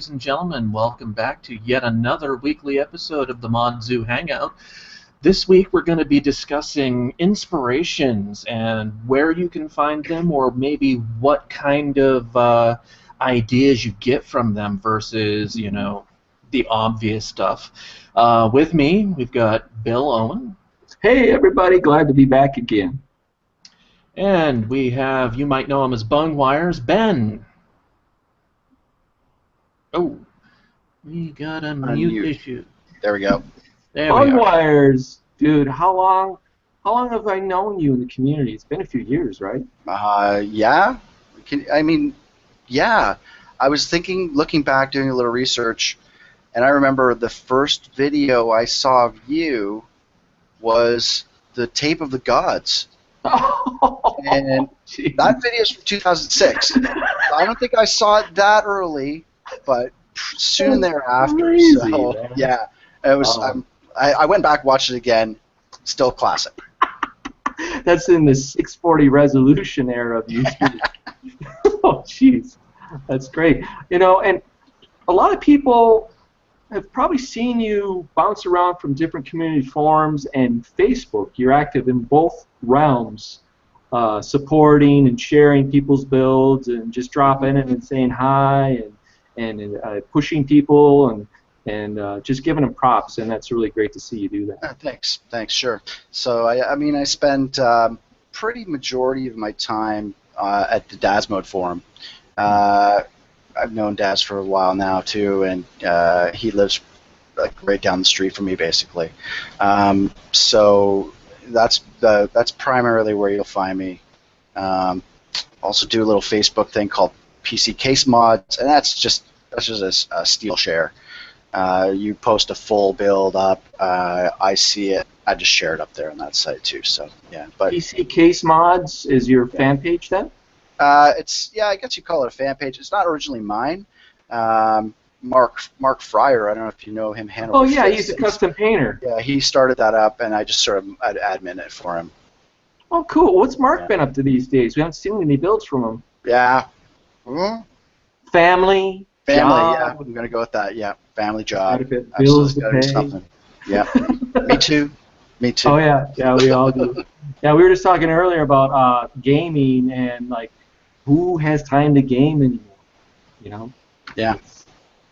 ladies and gentlemen. Welcome back to yet another weekly episode of the Monzu Hangout. This week we're going to be discussing inspirations and where you can find them, or maybe what kind of ideas you get from them versus, the obvious stuff. With me, we've got Bill Owen. Hey everybody, glad to be back again. And we have, you might know him as Bung Wires, Ben. Oh, we got a mute issue. There we go. There we are. Wires, dude, how long have I known you in the community? It's been a few years, right? Yeah. Yeah. I was looking back, doing a little research, and I remember the first video I saw of you was the Tape of the Gods. And that video is from 2006. I don't think I saw it that early, but soon thereafter. Crazy, so man. yeah, it was. I went back, watched it again. Still classic. That's in the 640 resolution era of YouTube. Oh, jeez, that's great. And a lot of people have probably seen you bounce around from different community forums and Facebook. You're active in both realms, supporting and sharing people's builds and just dropping in and saying hi and pushing people and just giving them props, and that's really great to see you do that. Thanks, sure. So I spent pretty majority of my time at the Daz Mode forum. I've known Daz for a while now too, and he lives like right down the street from me, basically. So that's primarily where you'll find me. Also do a little Facebook thing called PC Case Mods, and that's just a steel share. You post a full build up, I see it, I just share it up there on that site too. So yeah, but PC Case Mods is your fan page then? I guess you call it a fan page. It's not originally mine. Mark Fryer, I don't know if you know him. Oh yeah, he's a custom painter. Yeah, he started that up, and I just sort of admin it for him. Oh cool. What's Mark been up to these days? We haven't seen any builds from him. Yeah. Family. Job. Yeah, I'm gonna go with that. Yeah, family, job. Bills to pay. Something. Yeah. Me too. Oh yeah, we all do. Yeah, we were just talking earlier about gaming and like who has time to game anymore, Yeah.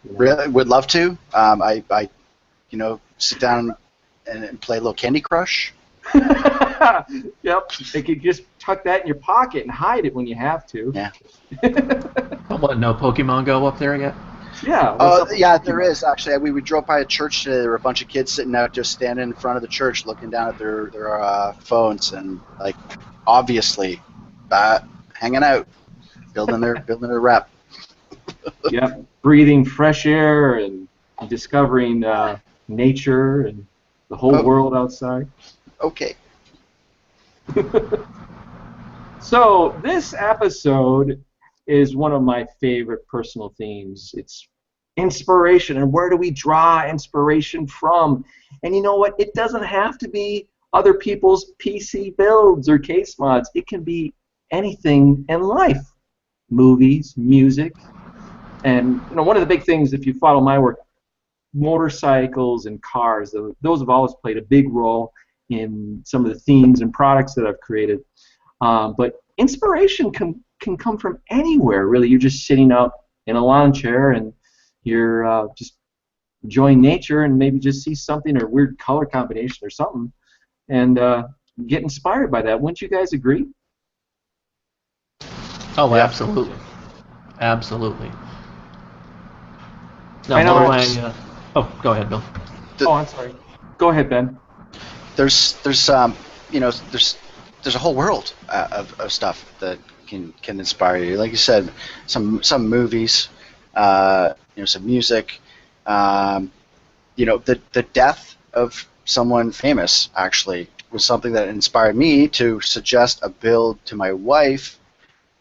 Really, would love to. I sit down and play a little Candy Crush. Yep. You could just tuck that in your pocket and hide it when you have to. Yeah. What, no Pokemon Go up there yet? Yeah. Yeah, there is actually. We drove by a church today. There were a bunch of kids sitting out, just standing in front of the church, looking down at their phones, and like obviously, hanging out, building their rep. Yeah, breathing fresh air and discovering nature and the whole world outside. Okay. So this episode is one of my favorite personal themes. It's inspiration, and where do we draw inspiration from? And you know what? It doesn't have to be other people's PC builds or case mods. It can be anything in life. Movies, music, and one of the big things, if you follow my work, motorcycles and cars, those have always played a big role in some of the themes and products that I've created. But inspiration can come from anywhere, really. You're just sitting out in a lawn chair and you're just enjoying nature and maybe just see something or weird color combination or something and get inspired by that. Wouldn't you guys agree? Oh, absolutely. Absolutely. No, I know. Go ahead, Bill. I'm sorry. Go ahead, Ben. There's a whole world of stuff that can inspire you. Like you said, some movies, some music. The death of someone famous actually was something that inspired me to suggest a build to my wife,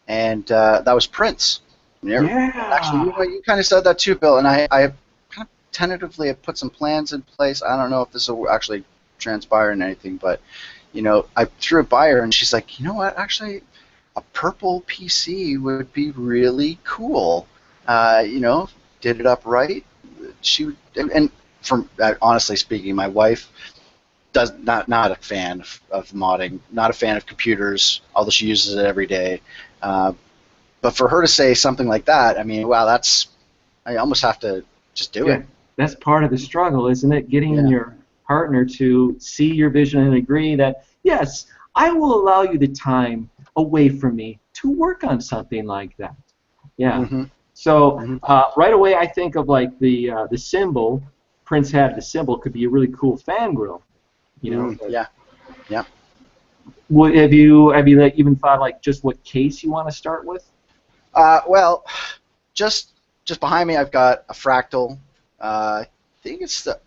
and that was Prince. Yeah. Actually, you kind of said that too, Bill, and I kind of tentatively have put some plans in place. I don't know if this will actually transpire in anything, but I threw it by her, and she's like, you know what? Actually, a purple PC would be really cool. did it up right, and from honestly speaking, my wife does not a fan of modding, not a fan of computers, although she uses it every day. But for her to say something like that, I mean, wow, I almost have to just do it. That's part of the struggle, isn't it? Getting your partner to see your vision and agree that, yes, I will allow you the time away from me to work on something like that. Yeah. Mm-hmm. So right away I think of like the symbol, Prince had the symbol, could be a really cool fan grill. You know? Yeah. Have you like, even thought like just what case you want to start with? Well, just behind me, I've got a fractal. I think it's the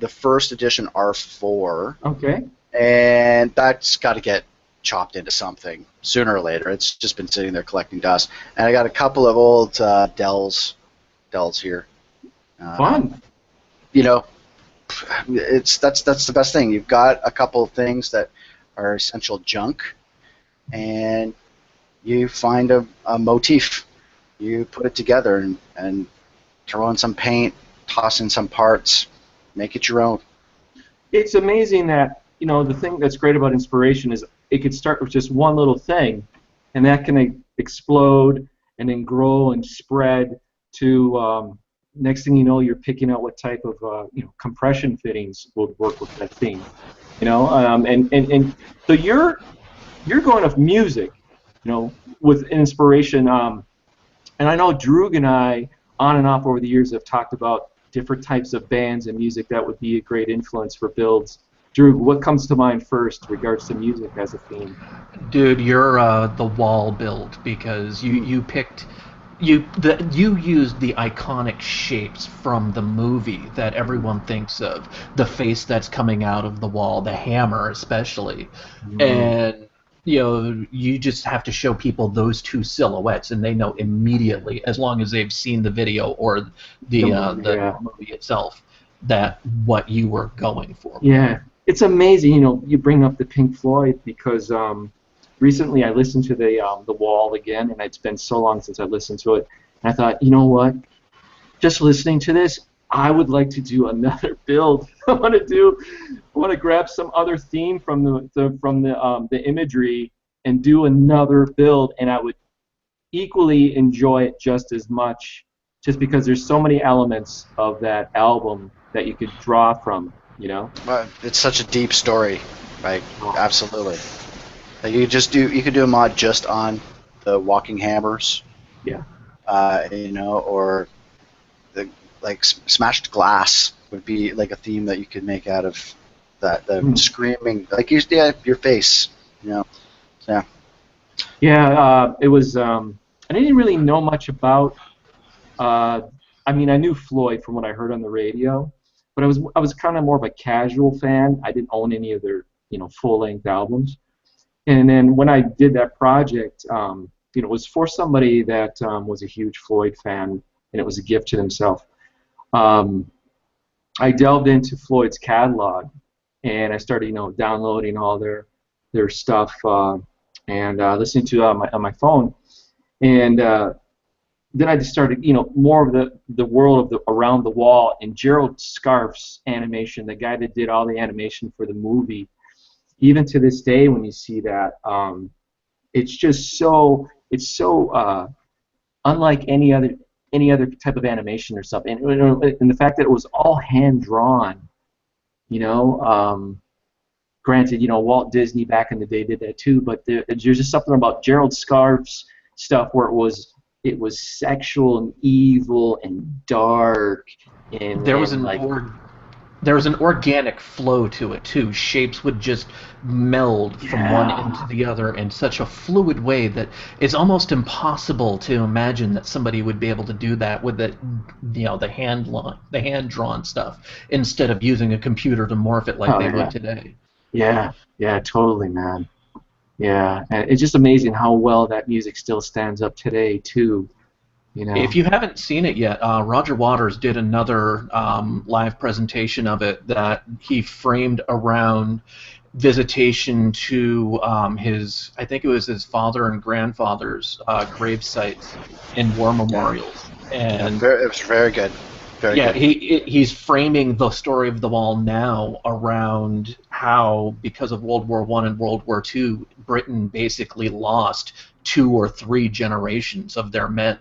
first edition R4. Okay. And that's got to get chopped into something sooner or later. It's just been sitting there collecting dust. And I got a couple of old Dells here. Fun. You know, that's the best thing. You've got a couple of things that are essential junk, and you find a motif. You put it together and throw in some paint, toss in some parts, make it your own. It's amazing that, you know, the thing that's great about inspiration is it could start with just one little thing, and that can explode and then grow and spread to next thing you know, you're picking out what type of compression fittings will work with that theme. You know, and so you're going off music, you know, with inspiration. And I know Droog and I, on and off over the years, have talked about different types of bands and music that would be a great influence for builds. Droog, what comes to mind first in regards to music as a theme? Dude, you're the wall build, because you picked you used the iconic shapes from the movie that everyone thinks of, the face that's coming out of the wall, the hammer especially, and you just have to show people those two silhouettes, and they know immediately, as long as they've seen the video or the movie itself, that what you were going for. Yeah, it's amazing. You know, you bring up the Pink Floyd because recently I listened to the Wall again, and it's been so long since I listened to it. And I thought, you know what? Just listening to this, I would like to do another build. I want to grab some other theme from the imagery and do another build, and I would equally enjoy it just as much, just because there's so many elements of that album that you could draw from. You know? Well, it's such a deep story, like absolutely. Like you could do a mod just on the walking hammers. Yeah. Or smashed glass would be like a theme that you could make out of that. The screaming, like your face. You know. Yeah. Yeah. It was. I didn't really know much about. I mean, I knew Floyd from what I heard on the radio, but I was kind of more of a casual fan. I didn't own any of their full-length albums. And then when I did that project, it was for somebody that was a huge Floyd fan, and it was a gift to himself. I delved into Floyd's catalog, and I started, downloading all their stuff and listening to it on my phone. And then I just started, more of the world of the Around the Wall, and Gerald Scarf's animation, the guy that did all the animation for the movie. Even to this day, when you see that, it's just so unlike any other type of animation or something. And the fact that it was all hand drawn, granted, Walt Disney back in the day did that too, but there's just something about Gerald Scarf's stuff where it was sexual and evil and dark, and there was an organic flow to it too. Shapes would just meld from one into the other in such a fluid way that it's almost impossible to imagine that somebody would be able to do that with the hand drawn stuff, instead of using a computer to morph it like they would today. Yeah, totally, man. Yeah, and it's just amazing how well that music still stands up today too. If you haven't seen it yet, Roger Waters did another live presentation of it that he framed around visitation to I think it was his father and grandfather's grave sites in war memorials. And it was very good. Very yeah, good. he's framing the story of the wall now around how, because of World War I and World War II, Britain basically lost 2 or 3 generations of their men.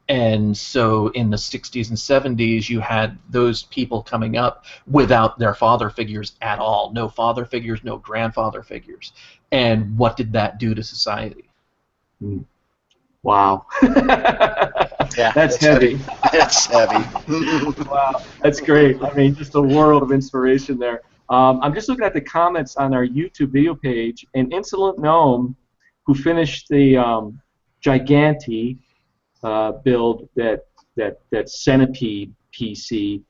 And so in the 60s and 70s, you had those people coming up without their father figures at all. No father figures, no grandfather figures. And what did that do to society? Wow. Yeah, That's heavy. It's heavy. Wow, that's great. I mean, just a world of inspiration there. I'm just looking at the comments on our YouTube video page, and Insolent Gnome, who finished the Giganti build, that Centipede PC,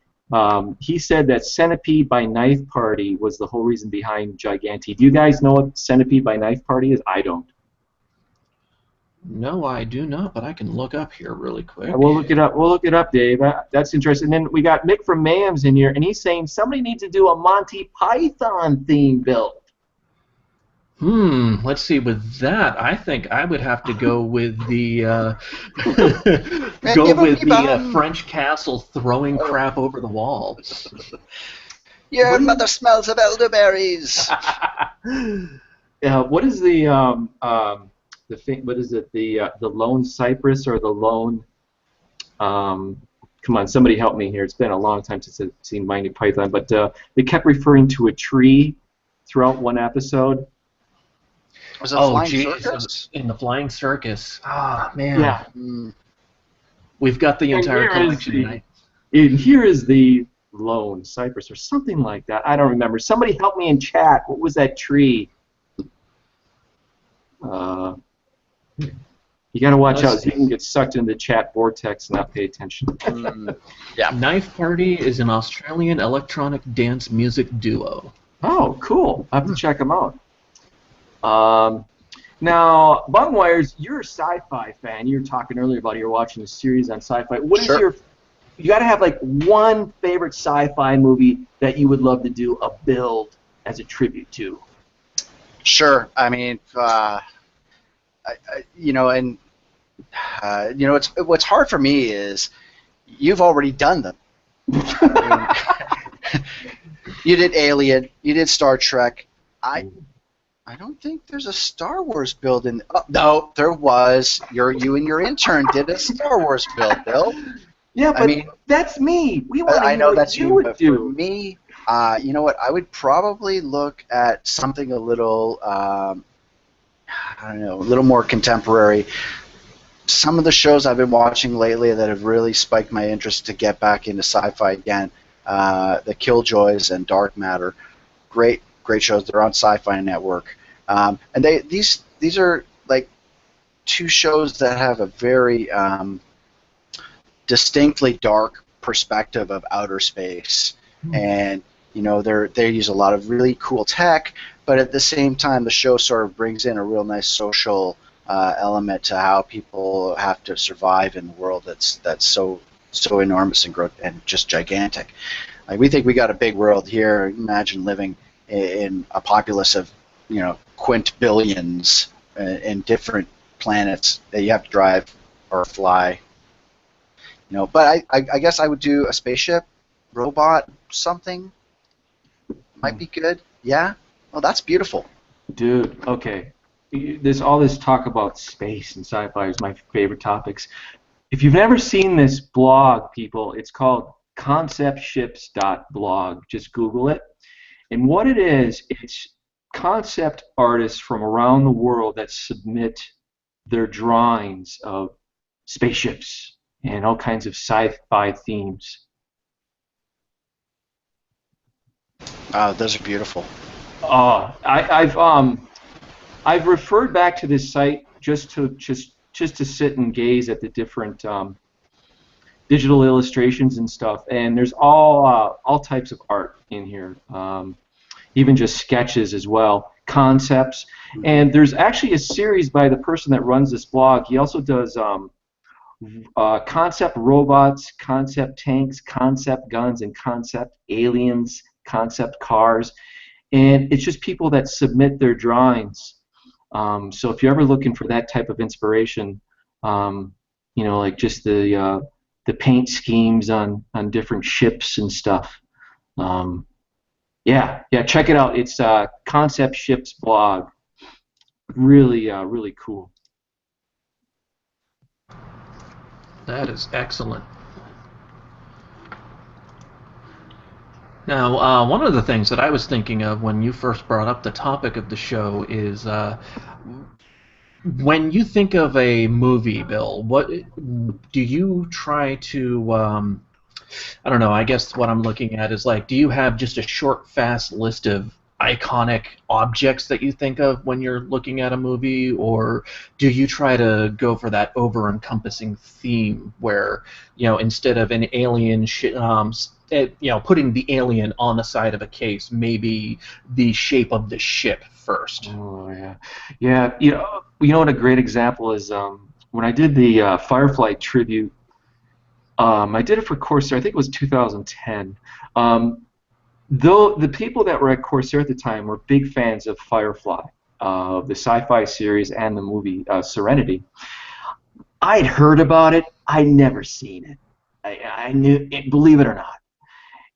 he said that Centipede by Knife Party was the whole reason behind Giganti. Do you guys know what Centipede by Knife Party is? I don't. No, I do not, but I can look up here really quick. We'll look it up. We'll look it up, Dave. That's interesting. And then we got Mick from Mams in here, and he's saying somebody needs to do a Monty Python theme build. Let's see. With that, I think I would have to go with the French castle throwing crap over the wall. Your mother smells of elderberries. What is the thing? What is it? The lone cypress or the lone? Come on, somebody help me here. It's been a long time since I've seen Monty Python, but they kept referring to a tree throughout one episode. Was it Flying Circus? In the Flying Circus. Ah, man. Yeah. We've got the entire collection tonight. And here is the lone cypress or something like that. I don't remember. Somebody help me in chat. What was that tree? You got to watch out so you can get sucked into the chat vortex and not pay attention. Yeah. Knife Party is an Australian electronic dance music duo. Oh, cool. I have to check them out. Now, Bungwires, you're a sci-fi fan. You were talking earlier about you're watching a series on sci-fi. What is your? You got to have like one favorite sci-fi movie that you would love to do a build as a tribute to. Sure. I mean, what's hard for me is you've already done them. You did Alien. You did Star Trek. I don't think there's a Star Wars build in. Oh, no, there was. You and your intern did a Star Wars build, Bill. Yeah, but I mean, that's me. We want to I know what that's you would but do. For me, you know what? I would probably look at something a little, I don't know, a little more contemporary. Some of the shows I've been watching lately that have really spiked my interest to get back into sci-fi again, the Killjoys and Dark Matter, great shows. They're on Sci-Fi Network, and these are like 2 shows that have a very distinctly dark perspective of outer space, and they use a lot of really cool tech, but at the same time the show sort of brings in a real nice social element to how people have to survive in a world that's so enormous and just gigantic. Like, we think we got a big world here. Imagine living in a populace of quintillions in different planets that you have to drive or fly. But I guess I would do a spaceship, robot, something. Might be good. Yeah. Oh, that's beautiful. Dude, okay. There's all this talk about space and sci-fi is my favorite topics. If you've never seen this blog, people, it's called conceptships.blog. Just Google it. And what it is, it's concept artists from around the world that submit their drawings of spaceships and all kinds of sci-fi themes. Those are beautiful. I've referred back to this site just to sit and gaze at the different digital illustrations and stuff, and there's all types of art in here, even just sketches as well, concepts, and there's actually a series by the person that runs this blog. He also does concept robots, concept tanks, concept guns, and concept aliens, concept cars, and it's just people that submit their drawings. So if you're ever looking for that type of inspiration, like just the the paint schemes on different ships and stuff. Yeah, check it out. It's Concept Ships blog. Really, really cool. That is excellent. Now, one of the things that I was thinking of when you first brought up the topic of the show is when you think of a movie, Bill, what do you try to I don't know, I guess what I'm looking at is like, do you have just a short, fast list of iconic objects that you think of when you're looking at a movie, or do you try to go for that over-encompassing theme where, instead of an alien, putting the alien on the side of a case, maybe the shape of the ship first? Oh yeah, yeah. You know what a great example is when I did the Firefly tribute. I did it for Corsair. I think it was 2010. Though the people that were at Corsair at the time were big fans of Firefly, the sci-fi series and the movie Serenity. I'd heard about it. I'd never seen it. I knew it, believe it or not.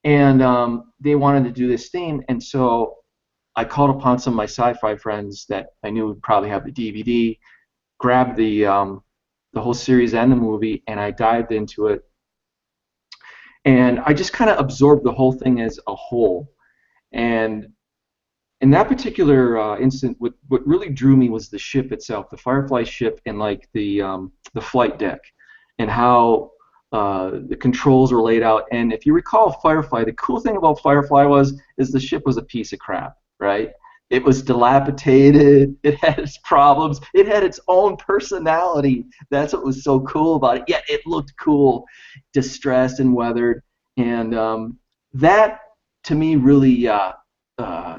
And they wanted to do this theme, and so I called upon some of my sci-fi friends that I knew would probably have the DVD, grabbed the whole series and the movie, and I dived into it. And I just kind of absorbed the whole thing as a whole. And in that particular instant, what really drew me was the ship itself, the Firefly ship, and like the flight deck, and how the controls were laid out. And if you recall Firefly, the cool thing about Firefly is the ship was a piece of crap, right? It was dilapidated. It had its problems. It had its own personality. That's what was so cool about it. Yet it looked cool, distressed and weathered. And that, to me, really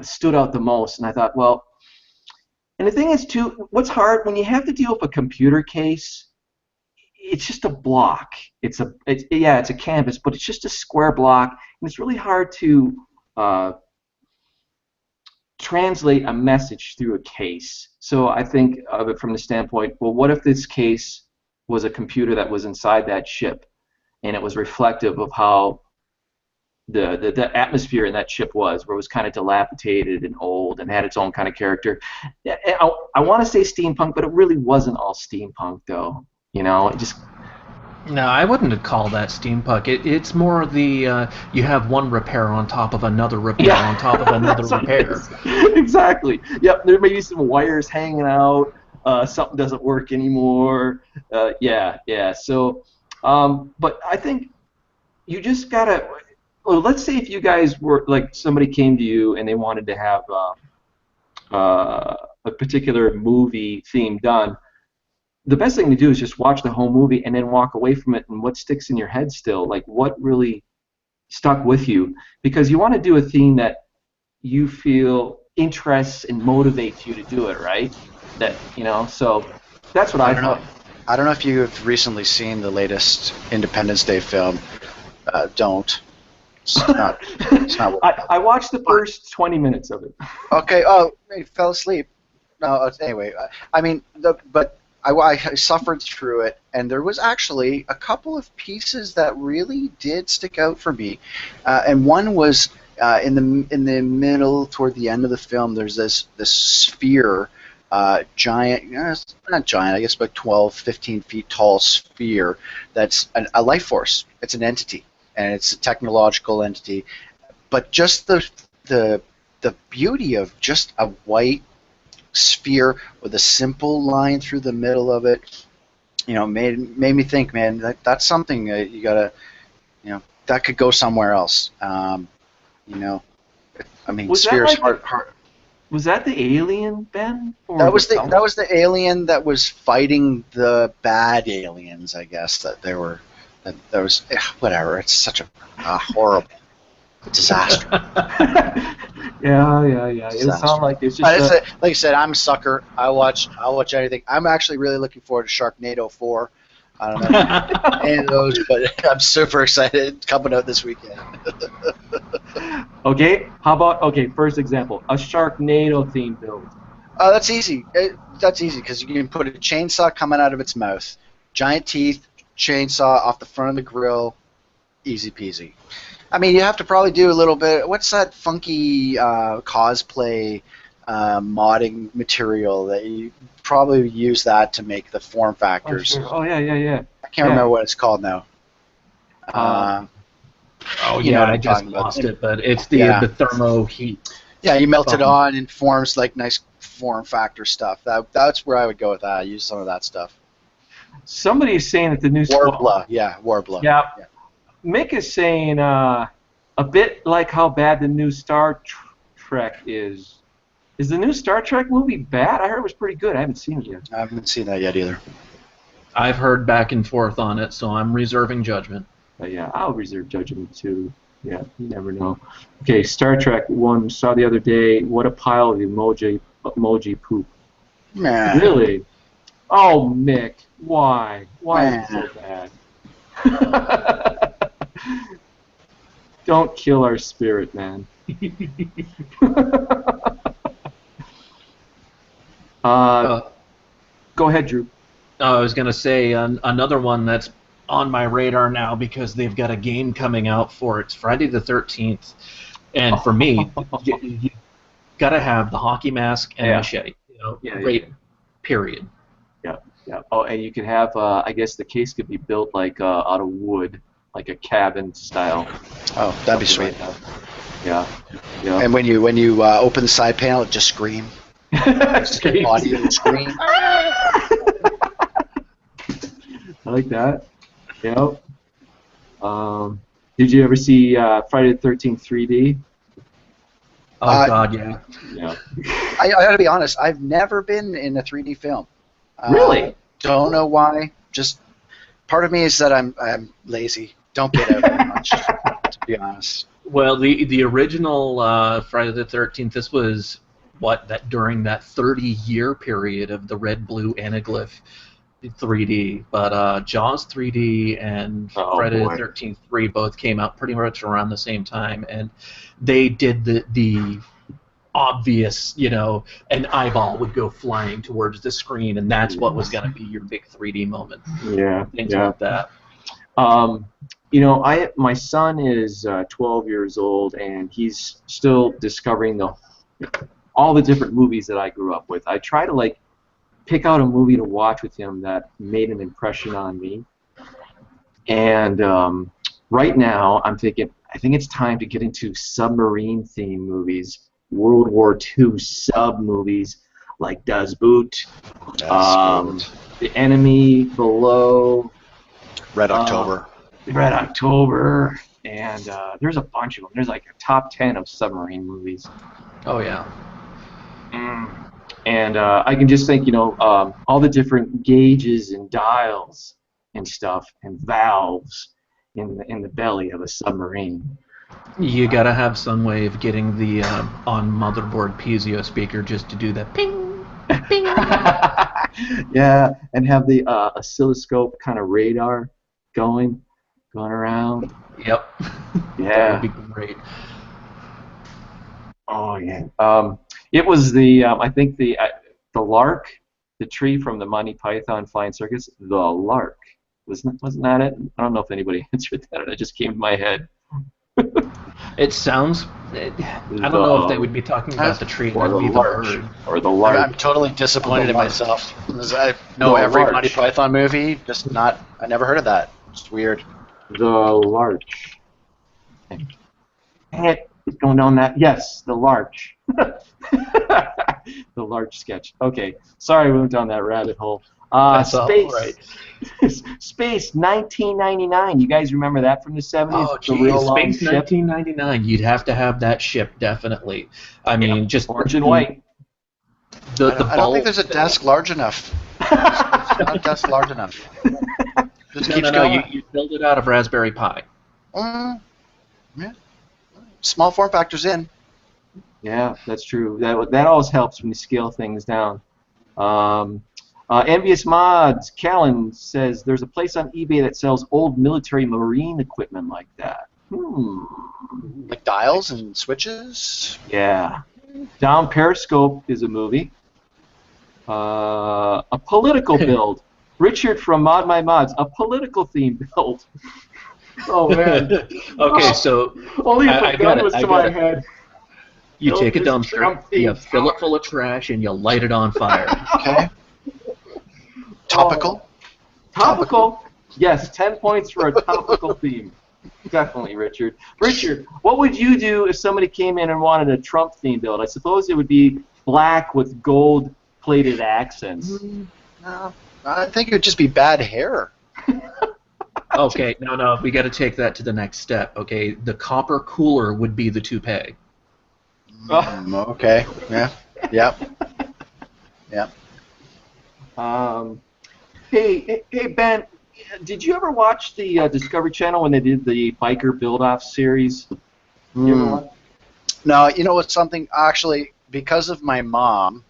stood out the most. And I thought, well, and the thing is, too, what's hard, when you have to deal with a computer case, it's just a block. It's a canvas, but it's just a square block. And it's really hard to translate a message through a case. So I think of it from the standpoint, well, what if this case was a computer that was inside that ship, and it was reflective of how the atmosphere in that ship was, where it was kind of dilapidated and old and had its own kind of character. I want to say steampunk, but it really wasn't all steampunk, though. It just... No, I wouldn't call that steampunk. It's more the you have one repair on top of another repair on top of another repair. Exactly. Yep. There may be some wires hanging out. Something doesn't work anymore. Yeah. So, but I think you just gotta. Well, let's say if you guys were like, somebody came to you and they wanted to have a particular movie theme done. The best thing to do is just watch the whole movie and then walk away from it, and what sticks in your head still, like what really stuck with you, because you want to do a theme that you feel interests and motivates you to do it, right? So that's what I thought. I don't know if you have recently seen the latest Independence Day film. Don't. It's not. I watched the first 20 minutes of it. Okay. Oh, you fell asleep. No. Anyway, I suffered through it, and there was actually a couple of pieces that really did stick out for me, and one was in the middle, toward the end of the film. There's this sphere, giant, not giant, I guess about 12, 15 feet tall sphere that's a life force. It's an entity, and it's a technological entity, but just the beauty of just a white sphere with a simple line through the middle of it, made me think, man, that's something you gotta, that could go somewhere else. I mean, spheres hard. Was that the alien, Ben? That was the alien that was fighting the bad aliens, I guess. That was whatever. It's such a horrible disaster. Yeah. It sounds like it's just. Like I said, I'm a sucker. I'll watch anything. I'm actually really looking forward to Sharknado 4. I don't know any of those, but I'm super excited. It's coming out this weekend. Okay. How about first example, a Sharknado theme build. That's easy. That's easy because you can put a chainsaw coming out of its mouth, giant teeth, chainsaw off the front of the grill, easy peasy. I mean, you have to probably do a little bit. What's that funky cosplay modding material that you probably use that to make the form factors? Oh, sure. Oh, yeah. I can't remember what it's called now. Oh You know yeah, what I I'm just talking about. lost it, but it's the thermo heat. Yeah, you melt it on and forms like nice form factor stuff. That's where I would go with that. I use some of that stuff. Somebody is saying that the new Warbler. Yeah. Mick is saying a bit like how bad the new Star Trek is. Is the new Star Trek movie bad? I heard it was pretty good. I haven't seen it yet. I haven't seen that yet either. I've heard back and forth on it, so I'm reserving judgment. But yeah, I'll reserve judgment too. Yeah, you never know. Okay, Star Trek 1 saw the other day. What a pile of emoji poop. Man. Really? Oh, Mick, why? Why is it so bad? Don't kill our spirit, man. Go ahead, Drew. I was going to say another one that's on my radar now because they've got a game coming out for it. It's Friday the 13th. And for me, you got to have the hockey mask and machete. Period. Yeah. Oh, and you could have, I guess the case could be built like out of wood, like a cabin style. Oh, that'd be sweet. Like yeah. And when you open the side panel, it just scream. Audio scream. I like that. Yep. Did you ever see Friday the 13th 3D? Oh God, yeah. I gotta be honest. I've never been in a 3D film. Really? Don't know why. Just part of me is that I'm lazy. Don't get out very much, to be honest. Well, the original Friday the 13th. This was during that 30-year period of the red blue anaglyph 3D. But Jaws 3D and Friday the 13th 3 both came out pretty much around the same time, and they did the obvious, an eyeball would go flying towards the screen, and that's what was going to be your big 3D moment. Yeah, things like that. My son is 12 years old, and he's still discovering all the different movies that I grew up with. I try to pick out a movie to watch with him that made an impression on me. And right now, I think it's time to get into submarine-themed movies. World War II sub-movies like Das Boot, The Enemy Below, Red October. Red October, and there's a bunch of them. There's like a top 10 of submarine movies. Oh, yeah. And I can just think, all the different gauges and dials and stuff and valves in the belly of a submarine. You gotta have some way of getting the on motherboard piezo speaker just to do that ping, ping. Yeah, and have the oscilloscope kind of radar going around. Yep. Yeah. That would be great. Oh yeah. It was I think the lark, the tree from the Monty Python Flying Circus. The lark. Wasn't that it? I don't know if anybody answered that. It just came to my head. It sounds. I don't know if they would be talking about the tree or the bird. Or the lark. I'm totally disappointed in myself. I know every Monty Python movie, just not. I never heard of that. It's weird. The larch. It's going down that. Yes, the larch. The larch sketch. Okay, sorry we went down that rabbit hole. That's Space. all right. Space 1999. You guys remember that from the 70s? Oh, geez. Space 1999. You'd have to have that ship, definitely. I mean, just orange and white. I don't think there's a desk large enough. It's not a desk large enough. Just keeps going. You build it out of Raspberry Pi. Yeah. Small form factors in. Yeah, that's true. That always helps when you scale things down. Envious Mods, Callan says there's a place on eBay that sells old military marine equipment like that. Like dials and switches? Yeah. Down Periscope is a movie. A political build Richard from Mod My Mods, a political theme build. Oh man. Okay, so Only if I a got gun it. was I to got my it. head. You Build take a this dumpster, Trump you theme fill it full of trash, and you light it on fire. Okay. Topical. Topical. Yes, 10 points for a topical theme. Definitely, Richard. Richard, what would you do if somebody came in and wanted a Trump theme build? I suppose it would be black with gold-plated accents. No, I think it would just be bad hair. Okay, no, we got to take that to the next step. Okay, the copper cooler would be the toupee. Okay. Yeah. Yep. Yep. Hey, Ben, did you ever watch the Discovery Channel when they did the Biker Build-Off series? You ever watch? No, you know what's something, actually, because of my mom,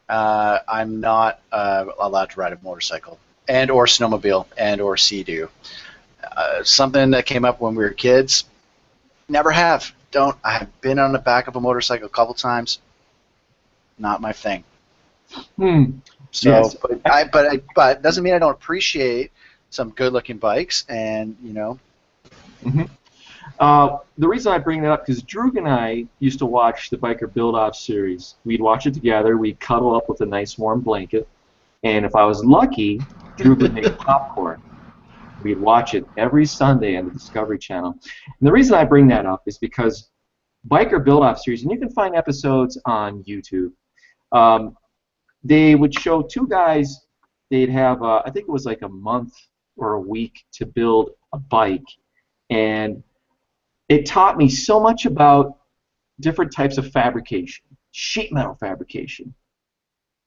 I'm not allowed to ride a motorcycle and or snowmobile and or Sea-Doo. Something that came up when we were kids, never have. Don't. I have been on the back of a motorcycle a couple times. Not my thing. So, Yes. but doesn't mean I don't appreciate some good-looking bikes, and you know. The reason I bring that up because Drew and I used to watch the Biker Build-Off series. We'd watch it together. We'd cuddle up with a nice warm blanket, and if I was lucky, Drew would make popcorn. We'd watch it every Sunday on the Discovery Channel. And the reason I bring that up is because Biker Build-Off series, and you can find episodes on YouTube. They would show two guys. They'd have, I think it was like a month or a week to build a bike, and it taught me so much about different types of fabrication: sheet metal fabrication,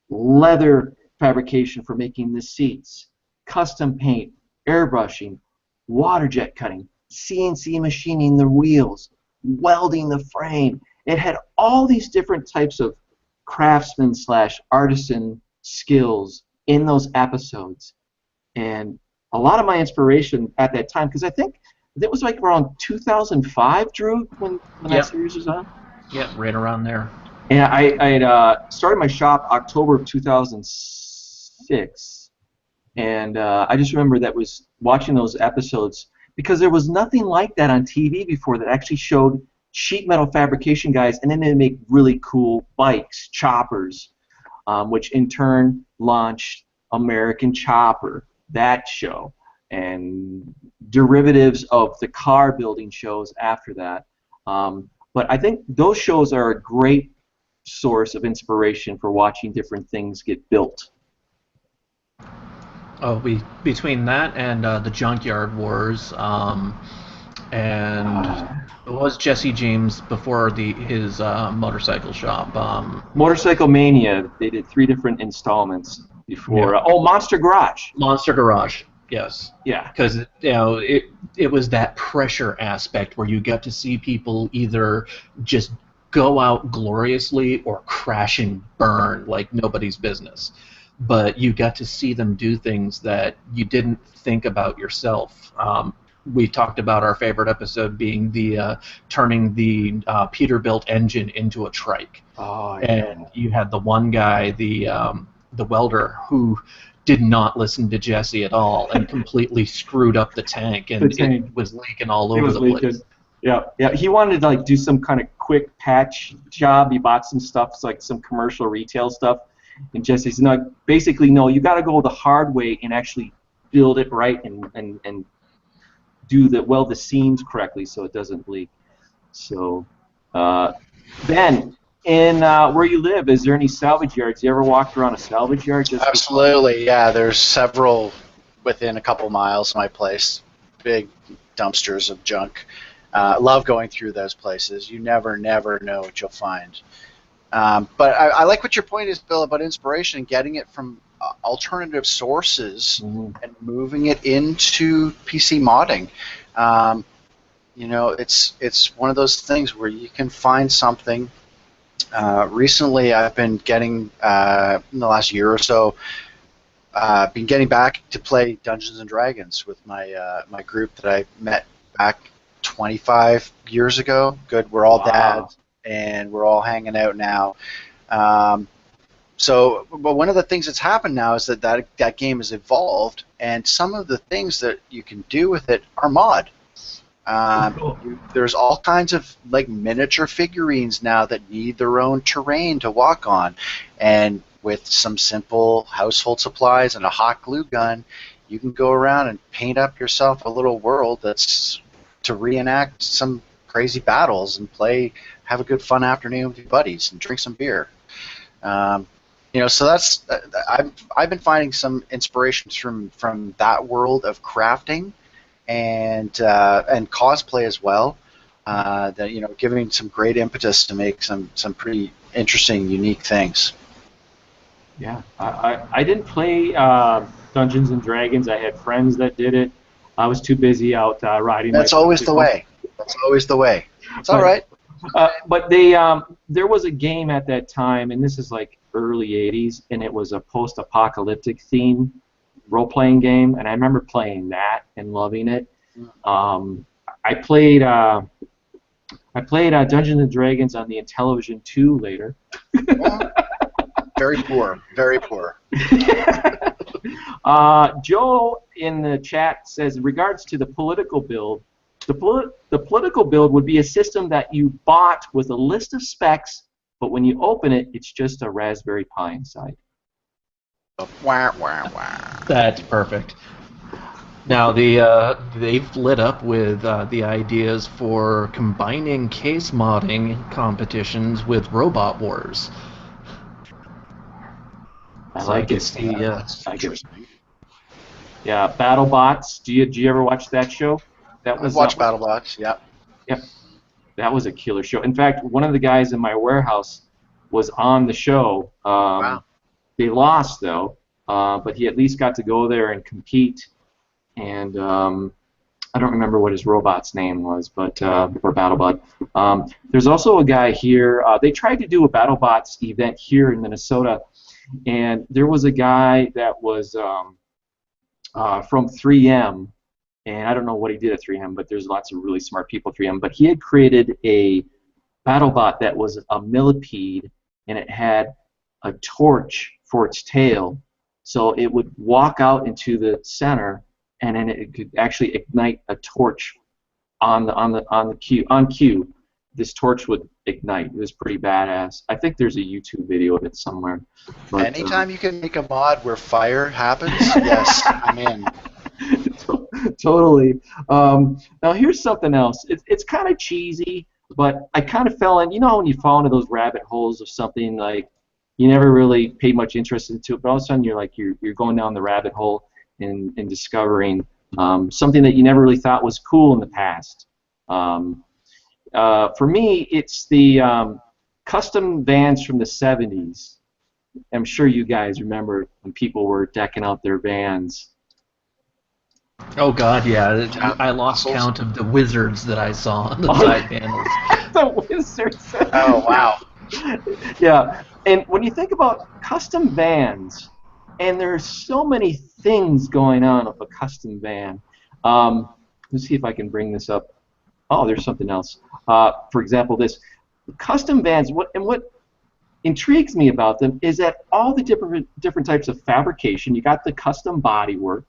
leather fabrication for making the seats, custom paint, airbrushing, water jet cutting, CNC machining the wheels, welding the frame. It had all these different types of craftsman / artisan skills in those episodes. And a lot of my inspiration at that time, because I think it was like around 2005, Drew, when that series was on. Yeah, right around there. And I had started my shop October of 2006, and I just remember that was watching those episodes because there was nothing like that on TV before that actually showed sheet metal fabrication guys, and then they make really cool bikes, choppers, which in turn launched American Chopper, that show, and derivatives of the car building shows after that. But I think those shows are a great source of inspiration for watching different things get built. Oh, between that and the Junkyard Wars, and it was Jesse James before his motorcycle shop. Motorcycle Mania. They did 3 different installments before. Yeah. Monster Garage. Monster Garage. Yes. Yeah. Because it was that pressure aspect where you got to see people either just go out gloriously or crash and burn like nobody's business. But you got to see them do things that you didn't think about yourself. We talked about our favorite episode being the turning the Peterbilt engine into a trike. Oh, yeah. And you had the one guy, the welder, who did not listen to Jesse at all and completely screwed up the tank, and it was leaking all over the place. Yeah. He wanted to do some kind of quick patch job. He bought some stuff, like some commercial retail stuff, and Jesse said, "No, basically, no. You got to go the hard way and actually build it right and do weld the seams correctly so it doesn't leak." So, Ben, in where you live, is there any salvage yards? You ever walked around a salvage yard? Absolutely, yeah. There's several within a couple miles of my place. Big dumpsters of junk. Love going through those places. You never know what you'll find. But I like what your point is, Bill, about inspiration and getting it from alternative sources and moving it into PC modding. It's one of those things where you can find something. Recently, I've been getting, in the last year or so, been getting back to play Dungeons and Dragons with my group that I met back 25 years ago. Good, we're all dads, and we're all hanging out now. So, but one of the things that's happened now is that game has evolved, and some of the things that you can do with it are mod. There's all kinds of like miniature figurines now that need their own terrain to walk on, and with some simple household supplies and a hot glue gun, you can go around and paint up yourself a little world that's to reenact some crazy battles and have a good fun afternoon with your buddies and drink some beer. So that's I've been finding some inspirations from that world of crafting and cosplay as well. That giving some great impetus to make some pretty interesting, unique things. Yeah, I didn't play Dungeons and Dragons. I had friends that did it. I was too busy out riding. That's always the way. That's always the way. It's all right. But there was a game at that time, and this is like early '80s, and it was a post-apocalyptic theme role-playing game, and I remember playing that and loving it. I played Dungeons and Dragons on the Intellivision 2 later. Very poor. Very poor. Joe in the chat says, in regards to the political build, the political build would be a system that you bought with a list of specs, but when you open it, it's just a Raspberry Pi inside. Wah, wah, wah. That's perfect. Now they've lit up with the ideas for combining case modding competitions with Robot Wars. I like it. Yeah, BattleBots. Do you ever watch that show? I've watched BattleBots. Yeah. Yep. That was a killer show. In fact, one of the guys in my warehouse was on the show. Wow. They lost though, but he at least got to go there and compete. And I don't remember what his robot's name was, but for BattleBot. There's also a guy here. They tried to do a BattleBots event here in Minnesota, and there was a guy that was from 3M, and I don't know what he did at 3M, but there's lots of really smart people at 3M. But he had created a BattleBot that was a millipede, and it had a torch for its tail, so it would walk out into the center, and then it could actually ignite a torch on cue. This torch would ignite. It was pretty badass. I think there's a YouTube video of it somewhere. But, anytime you can make a mod where fire happens, yes, I'm in. Totally. Now here's something else. It's kind of cheesy, but I kind of fell in. You know when you fall into those rabbit holes of something like you never really paid much interest into it, but all of a sudden you're going down the rabbit hole and discovering something that you never really thought was cool in the past. For me, it's the custom vans from the 70s. I'm sure you guys remember when people were decking out their vans. Oh God, yeah. I lost count of the wizards that I saw on the side panels. The wizards. Oh wow. Yeah, and when you think about custom vans, and there's so many things going on with a custom van. Let's see if I can bring this up. Oh, there's something else. For example, this custom vans. What intrigues me about them is that all the different types of fabrication. You got the custom bodywork.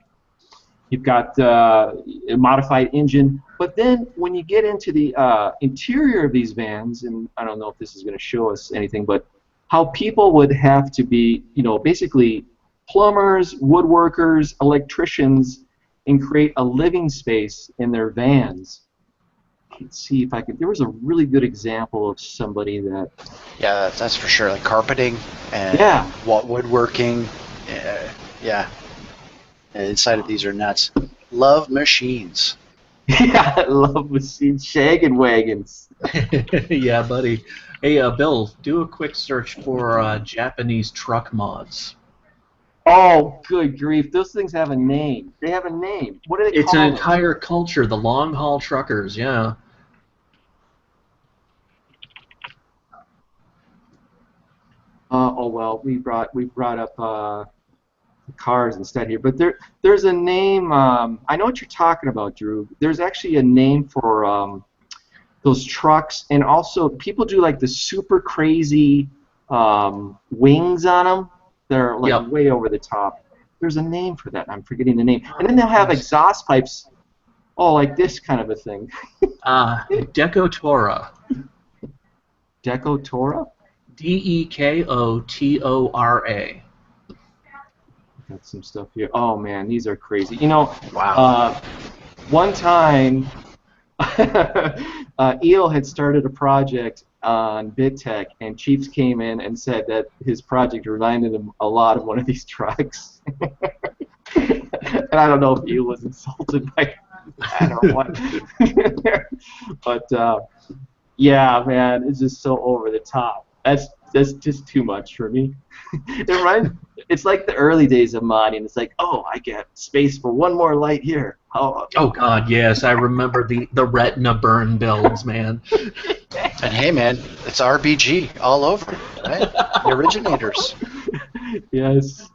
You've got a modified engine, but then when you get into the interior of these vans, and I don't know if this is going to show us anything, but how people would have to be, basically plumbers, woodworkers, electricians, and create a living space in their vans. Let's see if I can. There was a really good example of somebody that. Yeah, that's for sure. Like carpeting and woodworking. Yeah. And inside of these are nuts. Love machines. Yeah, I love machines. Shaggin' wagons. Yeah, buddy. Hey, Bill, do a quick search for Japanese truck mods. Oh, good grief. Those things have a name. They have a name. What do they call It's an them? entire culture, the long-haul truckers, yeah. Oh, well, we brought up cars instead here, but there's a name. I know what you're talking about, Drew. There's actually a name for those trucks, and also people do like the super crazy wings on them. They're like Yep. way over the top. There's a name for that. I'm forgetting the name. And then they'll have exhaust pipes. Oh, like this kind of a thing. Decotora. Decotora? Dekotora. Got some stuff here. Oh man, these are crazy. You know, Wow. one time, Eel had started a project on BitTech, and Chiefs came in and said that his project reminded him a lot of one of these trucks. And I don't know if Eel was insulted by that or what. But yeah, man, it's just so over the top. That's just too much for me. It's like the early days of modding. It's like, oh, I get space for one more light here. Oh God, yes, I remember the retina burn builds, man. And hey, man, it's RBG all over, right? The originators. Yes.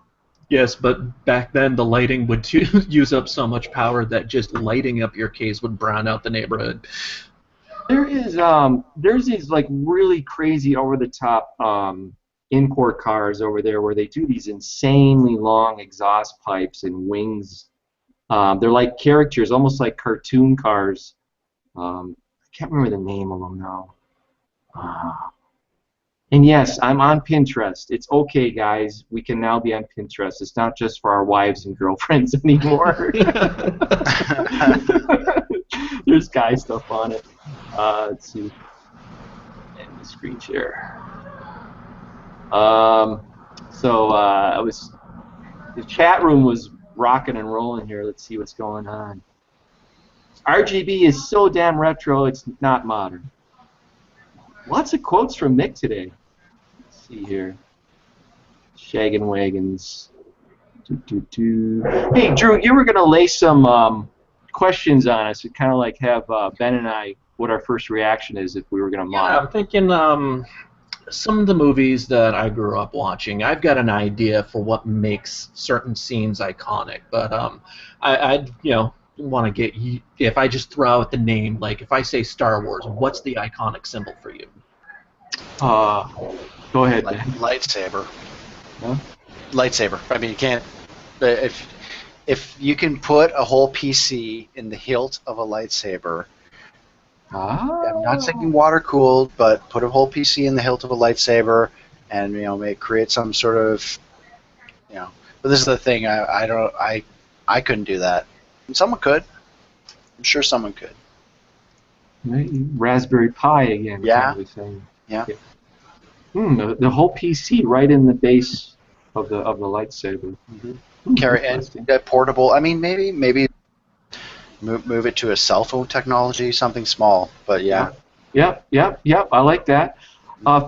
Yes, but back then the lighting would use up so much power that just lighting up your case would brown out the neighborhood. There's these like really crazy over the top import cars over there where they do these insanely long exhaust pipes and wings. They're like characters, almost like cartoon cars. I can't remember the name of them now. And yes, I'm on Pinterest. It's okay, guys. We can now be on Pinterest. It's not just for our wives and girlfriends anymore. There's guy stuff on it. Let's see. And the screen share. The chat room was rocking and rolling here. Let's see what's going on. RGB is so damn retro, it's not modern. Lots of quotes from Mick today. Let's see here. Shaggin' Wagons. Hey, Drew, you were going to lay some questions on us and kind of like have Ben and I what our first reaction is if we were going to mod. Yeah, I'm thinking some of the movies that I grew up watching, I've got an idea for what makes certain scenes iconic, but I'd want to get you, if I just throw out the name, like if I say Star Wars, what's the iconic symbol for you? Go ahead, Ben. Lightsaber. Huh? Lightsaber. I mean, you can't. If you can put a whole PC in the hilt of a lightsaber. I'm not saying water cooled, but put a whole PC in the hilt of a lightsaber, and create some sort of, But this is the thing. I couldn't do that. And someone could. I'm sure someone could. Raspberry Pi again. Yeah. Yeah. The whole PC right in the base of the lightsaber. Mm-hmm. Carry and portable. I mean, maybe move it to a cell phone technology, something small. But yeah. Yep. I like that.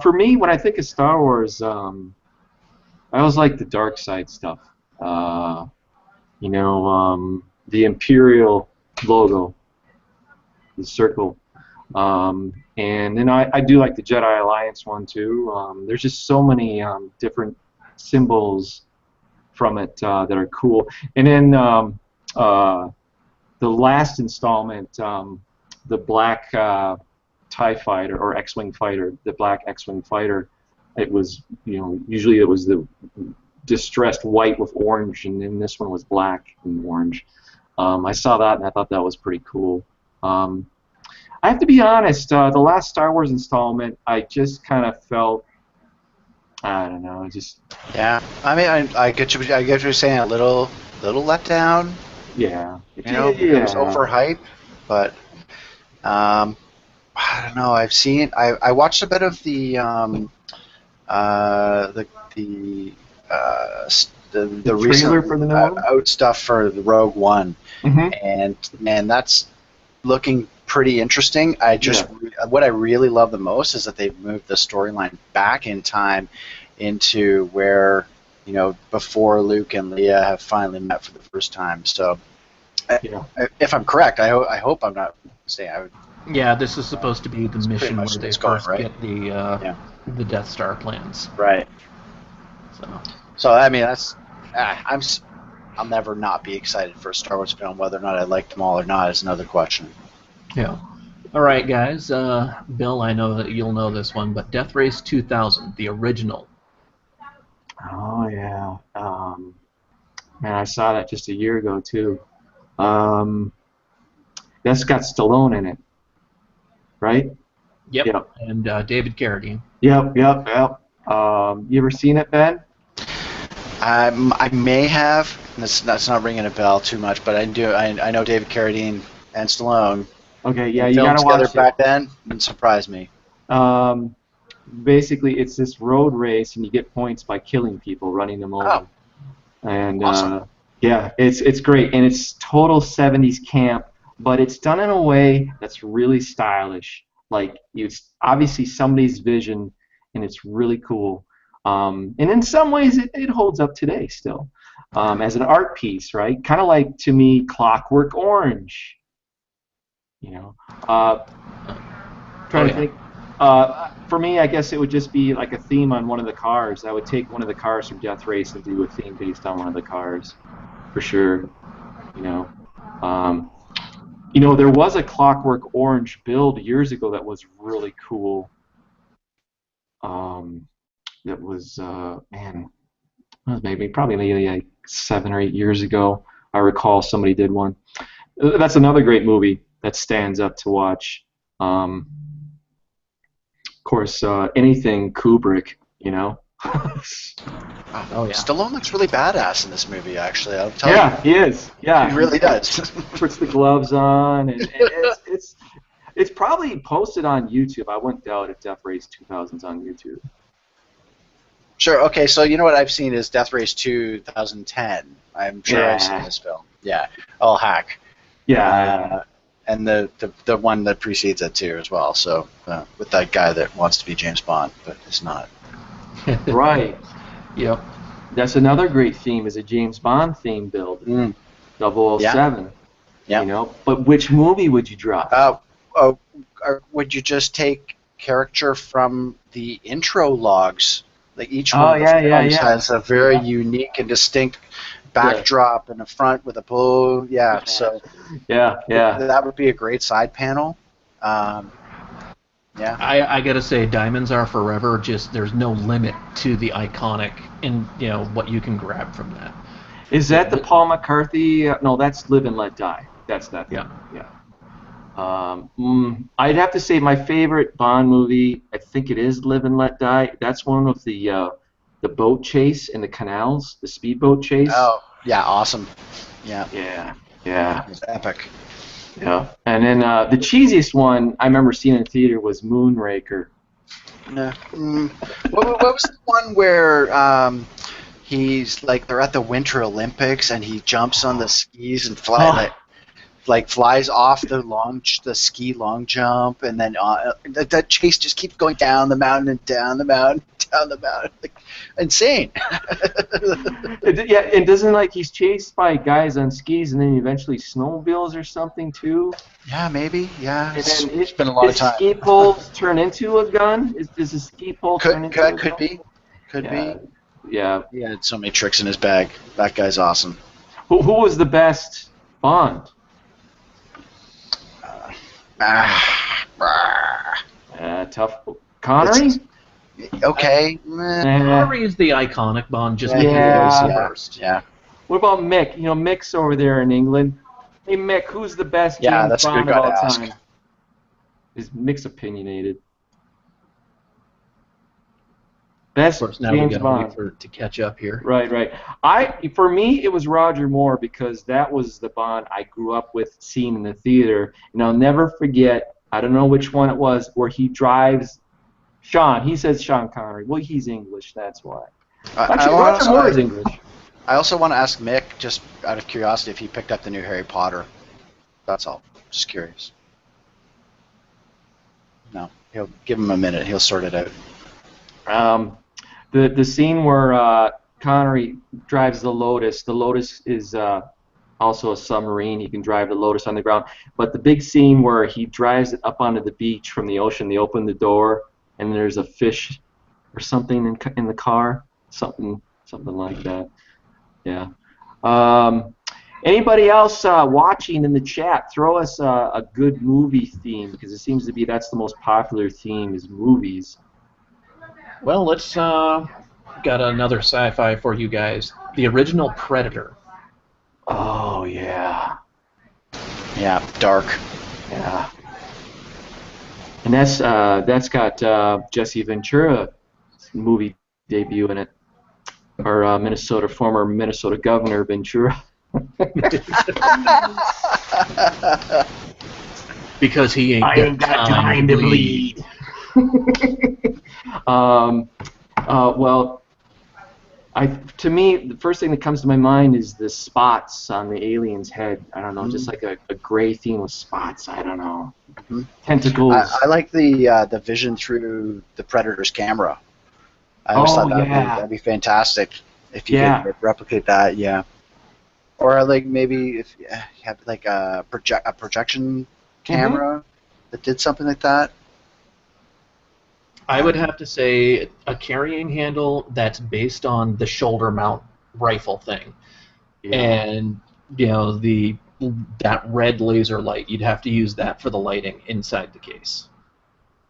For me, when I think of Star Wars, I always like the dark side stuff. The Imperial logo, the circle. And then I do like the Jedi Alliance one too. There's just so many different symbols from it that are cool. And then the last installment, the black TIE fighter or X-wing fighter, the black X-wing fighter. It was, usually it was the distressed white with orange, and then this one was black and orange. I saw that and I thought that was pretty cool. I have to be honest, the last Star Wars installment, I just kind of felt, I don't know, just... Yeah, I mean, I get you. I get what you're saying. A little let down. Yeah. It was overhyped, but I don't know. I've seen. I watched a bit of the recent trailer for the new one? out stuff for the Rogue One, and man, that's looking pretty interesting. What I really love the most is that they've moved the storyline back in time into where before Luke and Leia have finally met for the first time. So, if I'm correct, I hope I'm not mistaken. Yeah, this is supposed to be the mission where they first right? get the Death Star plans. Right. So I mean, that's I'll never not be excited for a Star Wars film. Whether or not I like them all or not is another question. Yeah. All right, guys. Bill, I know that you'll know this one, but Death Race 2000, the original. Oh yeah. Man, I saw that just a year ago too. Um, that's got Stallone in it, right? Yep. Yep. And David Carradine. Yep. You ever seen it, Ben? I may have. That's not ringing a bell too much, but I do. I know David Carradine and Stallone Okay, yeah, in you films gotta together watch it. back then. Didn't surprise me. Um, basically, it's this road race, and you get points by killing people, running them Oh, over. And awesome. yeah, it's great, and it's total '70s camp, but it's done in a way that's really stylish. Like it's obviously somebody's vision, and it's really cool. And in some ways, it holds up today still, as an art piece, right? Kind of like to me, Clockwork Orange. You know, Oh trying to yeah. think. For me, I guess it would just be like a theme on one of the cars. I would take one of the cars from Death Race and do a theme based on one of the cars, for sure. You know, um, there was a Clockwork Orange build years ago that was really cool. Um, that was man, that was maybe like 7 or 8 years ago. I recall somebody did one. That's another great movie that stands up to watch. Um, of course, anything Kubrick, you know. Oh yeah. Stallone looks really badass in this movie. Actually, I'll tell you, Yeah, he is. he Yeah, really does. puts the gloves on, and it's probably posted on YouTube. I wouldn't doubt if Death Race 2000's on YouTube. Sure. Okay. So you know what I've seen is Death Race 2010. I'm sure I've seen Yeah, this film. Yeah. I'll hack. yeah, Uh, and the one that precedes it too as well. So with that guy that wants to be James Bond but is not. right. Yep. That's another great theme is a James Bond theme build, Mm, yeah. 007. Yeah. But which movie would you drop? Oh, or would you just take character from the intro logs? Like each one Oh of the films yeah. has a very unique and distinct The backdrop and a front with a bow. Yeah, so yeah. that would be a great side panel. Um, yeah. I gotta say, Diamonds Are Forever. Just there's no limit to the iconic and what you can grab from that. Is So that the Paul McCarthy? No, that's Live and Let Die. That's that yeah. thing. Yeah. I'd have to say my favorite Bond movie. I think it is Live and Let Die. That's one with the boat chase in the canals, the speedboat chase. Oh, yeah, awesome. Yeah, Yeah. it's epic. Yeah. And then the cheesiest one I remember seeing in the theater was Moonraker. Yeah. What was the one where he's like they're at the Winter Olympics and he jumps on the skis and flies off the ski long jump, and then that chase just keeps going down the mountain and down the mountain, down the mountain, like, insane. Yeah, and doesn't like he's chased by guys on skis and then he eventually snowmobiles or something too? Yeah, maybe. Yeah, And then it's been a long his time. ski poles turn into a gun? Does his ski pole turn into a Could gun? be, could Yeah, be. yeah. He had so many tricks in his bag. That guy's awesome. Who was the best Bond? Tough. Connery? Okay. Connery is the iconic Bond just Yeah, because he he was is. the Yeah, first. yeah. What about Mick? Mick's over there in England. Hey, Mick, who's the best Yeah, James that's a good Bond of guy all to ask. time? Is Mick's opinionated? Of Best course, now we James gotta Bond. wait for it to catch up here. Right. For me, it was Roger Moore because that was the Bond I grew up with seeing in the theater, and I'll never forget. I don't know which one it was where he drives Sean. He says Sean Connery. Well, he's English, that's why. Actually, Roger Moore is English. I also want to ask Mick, just out of curiosity, if he picked up the new Harry Potter. That's all. Just curious. No, he'll give him a minute. He'll sort it out. The scene where Connery drives the Lotus. The Lotus is also a submarine. He can drive the Lotus on the ground. But the big scene where he drives it up onto the beach from the ocean, they open the door and there's a fish or something in the car, something like that. Yeah. Anybody else watching in the chat, throw us a good movie theme, because it seems to be that's the most popular theme is movies. Well, let's got another sci-fi for you guys. The original Predator. Oh yeah. Yeah, dark. Yeah. And that's got Jesse Ventura's movie debut in it. Our former Minnesota Governor Ventura. Because he ain't I ain't got time to bleed. Well, to me, the first thing that comes to my mind is the spots on the alien's head. I don't know, just like a gray theme with spots. I don't know. Mm-hmm. Tentacles. I like the vision through the Predator's camera. I always thought that'd be fantastic if you could replicate that. Yeah. Or like maybe if you have like a projection camera that did something like that. I would have to say a carrying handle that's based on the shoulder mount rifle thing, and that red laser light. You'd have to use that for the lighting inside the case.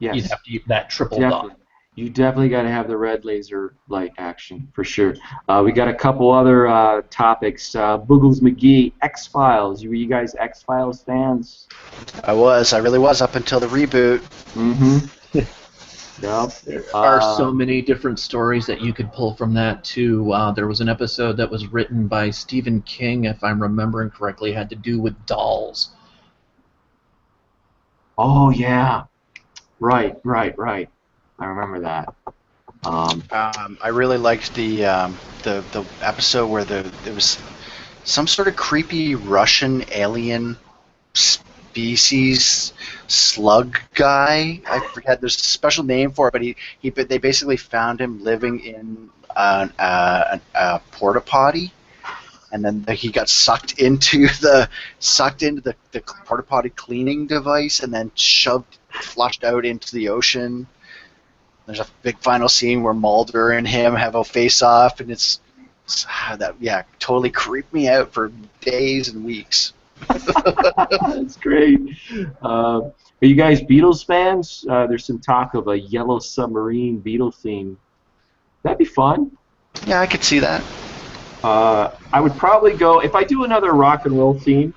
Yes. You'd have to use that triple dot. You definitely got to have the red laser light action for sure. We got a couple other topics. Boogles McGee, X-Files. Were you guys X-Files fans? I really was up until the reboot. Mm-hmm. Yep. There are so many different stories that you could pull from that too. There was an episode that was written by Stephen King, if I'm remembering correctly, had to do with dolls. Oh yeah, right. I remember that. I really liked the episode where there was some sort of creepy Russian alien species slug guy. I forget. There's a special name for it, but they basically found him living in a porta potty, and then he got sucked into the porta potty cleaning device, and then flushed out into the ocean. There's a big final scene where Mulder and him have a face-off, and it's totally creeped me out for days and weeks. That's great. Are you guys Beatles fans? There's some talk of a Yellow Submarine Beatle theme. That'd be fun. Yeah, I could see that. I would probably go, if I do another rock and roll theme,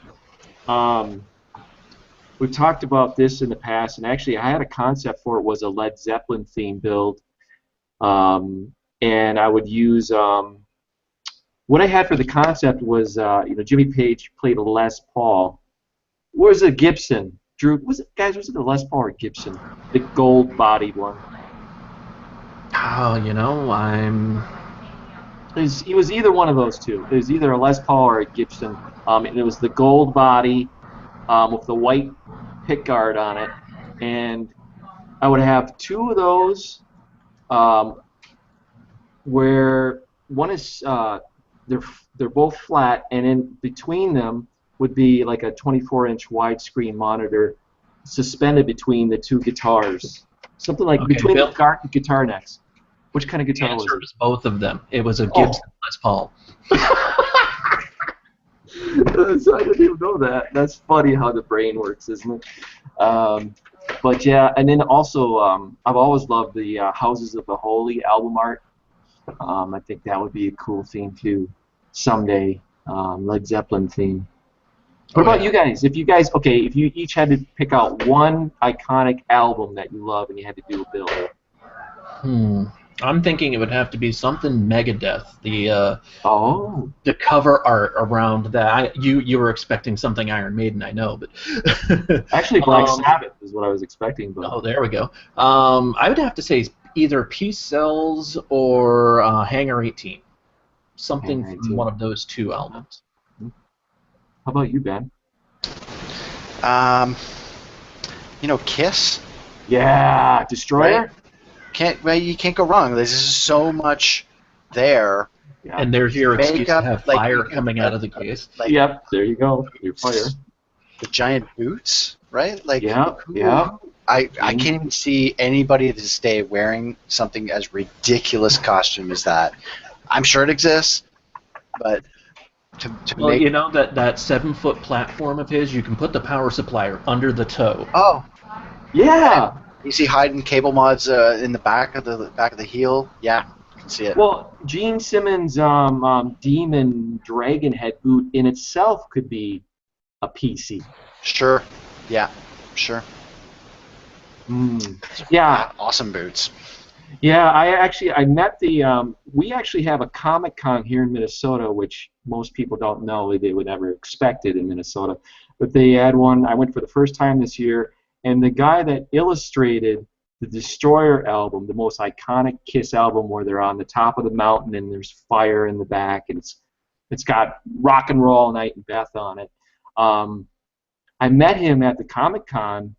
we've talked about this in the past, and actually I had a concept for it, was a Led Zeppelin theme build, and I would use, what I had for the concept was, Jimmy Page played a Les Paul. Where's a Gibson? Drew, was it the Les Paul or Gibson? The gold-bodied one. Oh, He was either one of those two. It was either a Les Paul or a Gibson, and it was the gold body with the white pickguard on it, and I would have two of those where one is they're both flat, and in between them would be like a 24-inch widescreen monitor suspended between the two guitars, something like between the guitar necks. Which kind of guitar was it? It was both of them. It was a Gibson Les Paul. I didn't even know that. That's funny how the brain works, isn't it? But yeah, and then also I've always loved the Houses of the Holy album art. I think that would be a cool theme too, someday. Led Zeppelin theme. What about you guys? If you each had to pick out one iconic album that you love and you had to do a build. I'm thinking it would have to be something Megadeth. The cover art around that. You were expecting something Iron Maiden, I know, but actually Black Sabbath is what I was expecting. But oh, there we go. I would have to say either Peace Cells or Hangar 18. Something from one of those two albums. How about you, Ben? Kiss. Yeah, Destroyer. Right? You can't go wrong. There's just so much there. Yeah. And there's your excuse to have fire coming out of the case. Yep, there you go. Your fire. The giant boots, right? Yeah. I can't even see anybody to this day wearing something as ridiculous costume as that. I'm sure it exists, but to Well, make. you know that 7-foot platform of his, you can put the power supply under the toe. Oh, Yeah. you see hiding cable mods in the back of the heel. Yeah, I can see it. Well, Gene Simmons' Demon Dragon Head boot in itself could be a PC. Sure. Yeah. Sure. Mm. Yeah. Awesome boots. Yeah, I met we actually have a Comic-Con here in Minnesota, which most people don't know. They would never expect it in Minnesota. But they had one. I went for the first time this year, and the guy that illustrated the Destroyer album, the most iconic Kiss album, where they're on the top of the mountain and there's fire in the back, and it's got Rock and Roll All Night and Beth on it. I met him at the Comic-Con,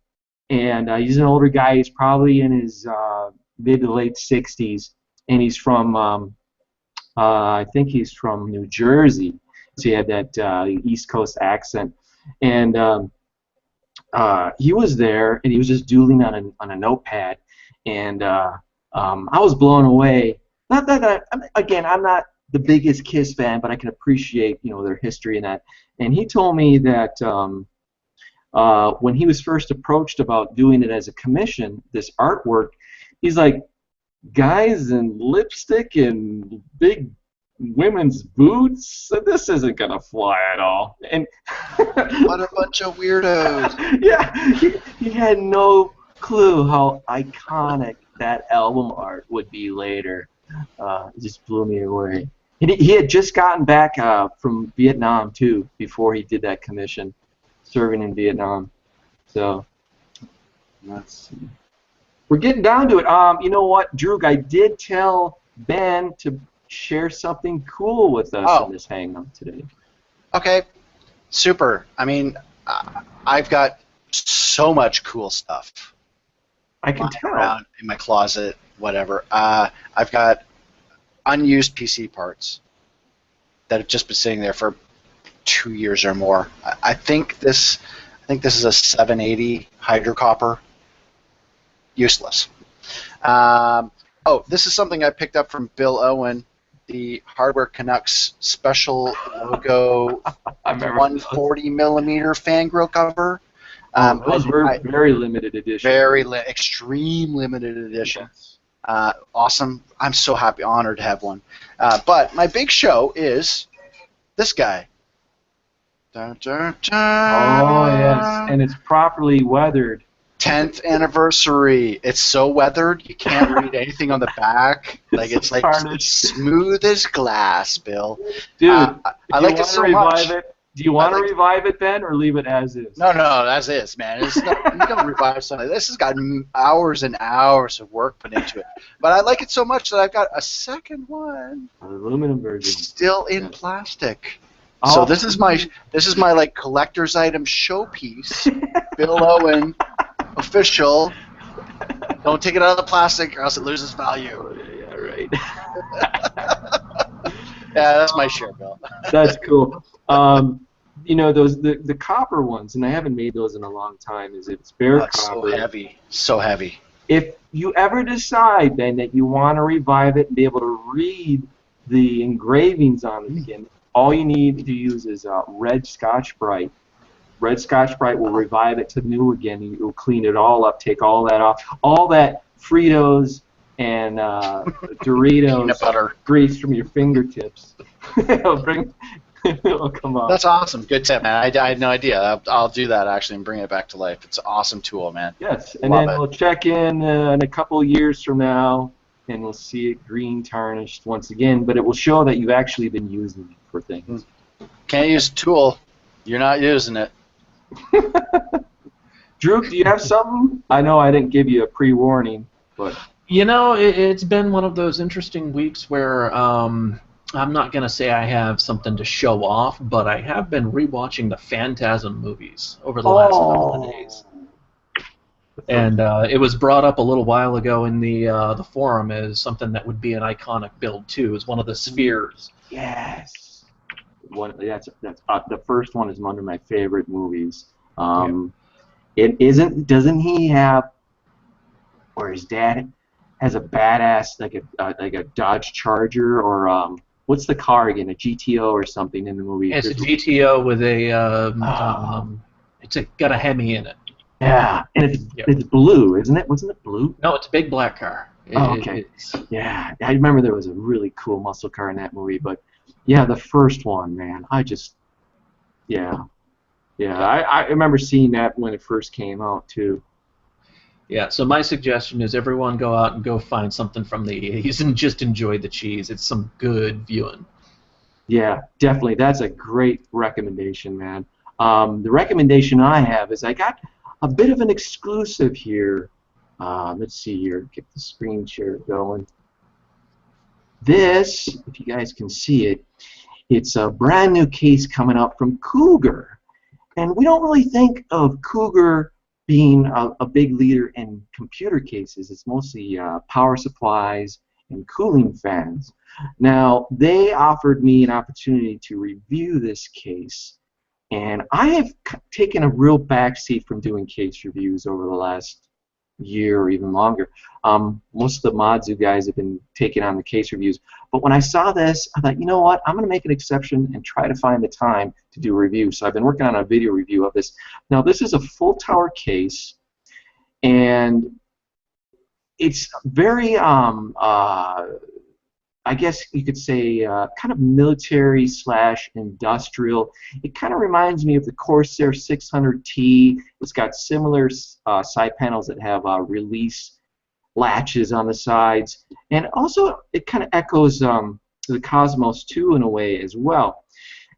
and he's an older guy. He's probably in his mid to late 60s, and he's from I think he's from New Jersey, so he had that East Coast accent, and he was there, and he was just doodling on a notepad, and I was blown away. Not that I'm not the biggest Kiss fan, but I can appreciate their history and that. And he told me that when he was first approached about doing it as a commission, this artwork, he's like, guys in lipstick and big women's boots, this isn't gonna fly at all. And What a bunch of weirdos. yeah, he had no clue how iconic that album art would be later. It just blew me away. He had just gotten back from Vietnam too before he did that commission, serving in Vietnam. So let's see. We're getting down to it. You know what, Droog? I did tell Ben to share something cool with us in this hangout today. Okay, super. I mean, I've got so much cool stuff. I can tell. Around in my closet, whatever. I've got unused PC parts that have just been sitting there for 2 years or more. I think this is a 780 hydrocopper. Useless. This is something I picked up from Bill Owen, the Hardware Canucks special logo 140 millimeter fan grill cover. Those were very limited edition. Extreme limited edition. Awesome. I'm so happy, honored to have one. But my big show is this guy. Dun, dun, dun. Oh, yes. And it's properly weathered. 10th anniversary. It's so weathered you can't read anything on the back. Like it's smooth as glass, Bill. Dude, I like it so much. Do you want to revive it, Ben, or leave it as is? No, as is, man. You don't revive something. This has got hours and hours of work put into it. But I like it so much that I've got a second one. An aluminum version. Still in plastic. So this is my like collector's item showpiece. Bill Owen, official. Don't take it out of the plastic or else it loses value. Yeah, right. Yeah, that's my share, Bill. That's cool. Those the copper ones, and I haven't made those in a long time. It's bare copper. So heavy. If you ever decide then that you want to revive it and be able to read the engravings on it again, all you need to use is red Scotch-Brite. Red Scotch-Brite will revive it to new again. It will clean it all up, take all that off, all that Fritos and Doritos grease from your fingertips. It'll come off. That's awesome. Good tip, man. I had no idea. I'll do that actually and bring it back to life. It's an awesome tool, man. Yes, and then we'll check in a couple of years from now, and we'll see it green tarnished once again, but it will show that you've actually been using it for things. Can't use a tool. You're not using it. Drew, do you have something? I know I didn't give you a pre-warning, but... It's been one of those interesting weeks where I'm not going to say I have something to show off, but I have been rewatching the Phantasm movies over the last couple of days. And it was brought up a little while ago in the forum as something that would be an iconic build too. It's one of the spheres. Yes. That's the first one is one of my favorite movies. Doesn't he have, or his dad has a badass like a Dodge Charger or what's the car again? A GTO or something in the movie? Yeah, it's a GTO with a got a Hemi in it. Yeah, and it's Yep. it's blue, isn't it? Wasn't it blue? No, it's a big black car. Okay. Yeah, I remember there was a really cool muscle car in that movie, but yeah, the first one, man, yeah. I remember seeing that when it first came out too. Yeah, so my suggestion is everyone go out and go find something from the 80s and just enjoy the cheese. It's some good viewing. Yeah, definitely. That's a great recommendation, man. The recommendation I have is I got a bit of an exclusive here. Let's see here. Get the screen share going. This, if you guys can see it, it's a brand new case coming out from Cougar. And we don't really think of Cougar being a big leader in computer cases. It's mostly power supplies and cooling fans. Now, they offered me an opportunity to review this case, and I have taken a real backseat from doing case reviews over the last year or even longer. Most of the ModZoo guys have been taking on the case reviews, but when I saw this, I thought, you know what, I'm going to make an exception and try to find the time to do a review. So I've been working on a video review of this. Now, this is a full tower case, and it's very I guess you could say kind of military / industrial. It kind of reminds me of the Corsair 600T. It's got similar side panels that have release latches on the sides, and also it kind of echoes the Cosmos 2 in a way as well.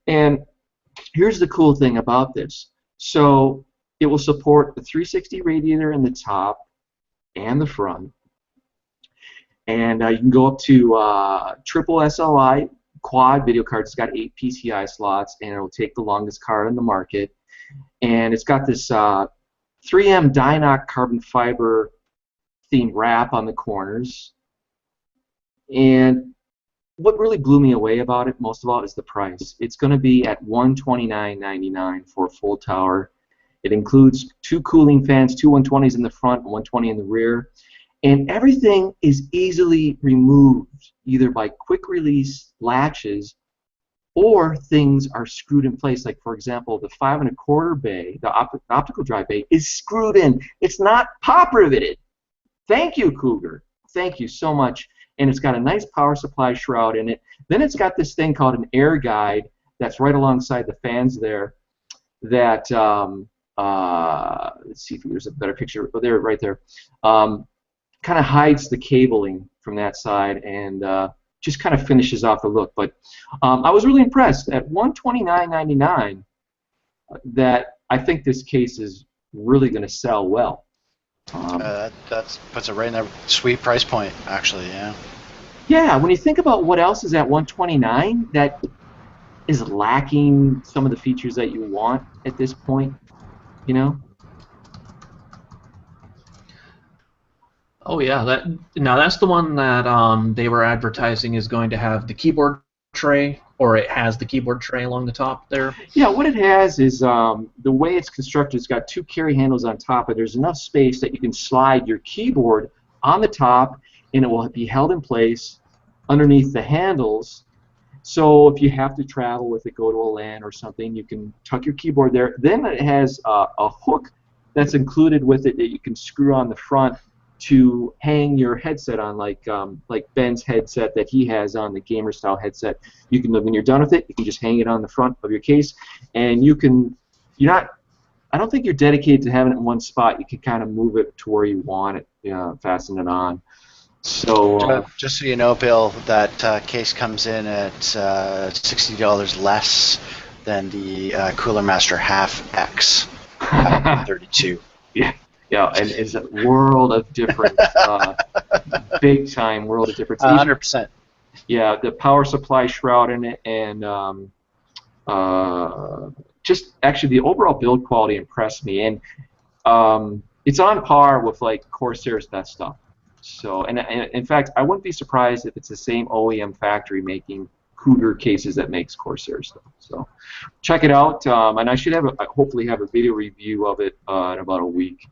And here's the cool thing about this. So it will support the 360 radiator in the top and the front. And you can go up to triple SLI quad video cards. It's got 8 PCI slots, and it will take the longest card on the market. And it's got this 3M Dynoc carbon fiber themed wrap on the corners. And what really blew me away about it, most of all, is the price. It's going to be at $129.99 for a full tower. It includes 2 cooling fans, 2 120s in the front and 120 in the rear. And everything is easily removed, either by quick release latches or things are screwed in place. Like, for example, the 5 1/4 bay, the optical drive bay, is screwed in. It's not pop riveted. Thank you, Cougar. Thank you so much. And it's got a nice power supply shroud in it. Then it's got this thing called an air guide that's right alongside the fans there that, let's see if there's a better picture. Oh, there, right there. Kind of hides the cabling from that side and just kind of finishes off the look. But I was really impressed at $129.99 that I think this case is really going to sell well. That puts it right in that sweet price point, actually. Yeah. Yeah, when you think about what else is at $129 that is lacking some of the features that you want at this point, you know. Oh yeah, now that's the one that they were advertising is going to have the keyboard tray, or it has the keyboard tray along the top there. Yeah, what it has is the way it's constructed. It's got 2 carry handles on top, and there's enough space that you can slide your keyboard on the top, and it will be held in place underneath the handles. So if you have to travel with it, go to a LAN or something, you can tuck your keyboard there. Then it has a hook that's included with it that you can screw on the front to hang your headset on, like Ben's headset that he has on, the gamer style headset. You can, when you're done with it, you can just hang it on the front of your case, and you can. I don't think you're dedicated to having it in one spot. You can kind of move it to where you want it, fasten it on. So just so you know, Bill, that case comes in at $60 less than the Cooler Master Half X 32. Yeah. Yeah, and it's a world of difference, big time world of difference. 100%. Yeah, the power supply shroud in it, and just actually the overall build quality impressed me, and it's on par with like Corsair's best stuff. So, and in fact, I wouldn't be surprised if it's the same OEM factory making Cougar cases that makes Corsair stuff. So, check it out, and I should hopefully have a video review of it in about a week.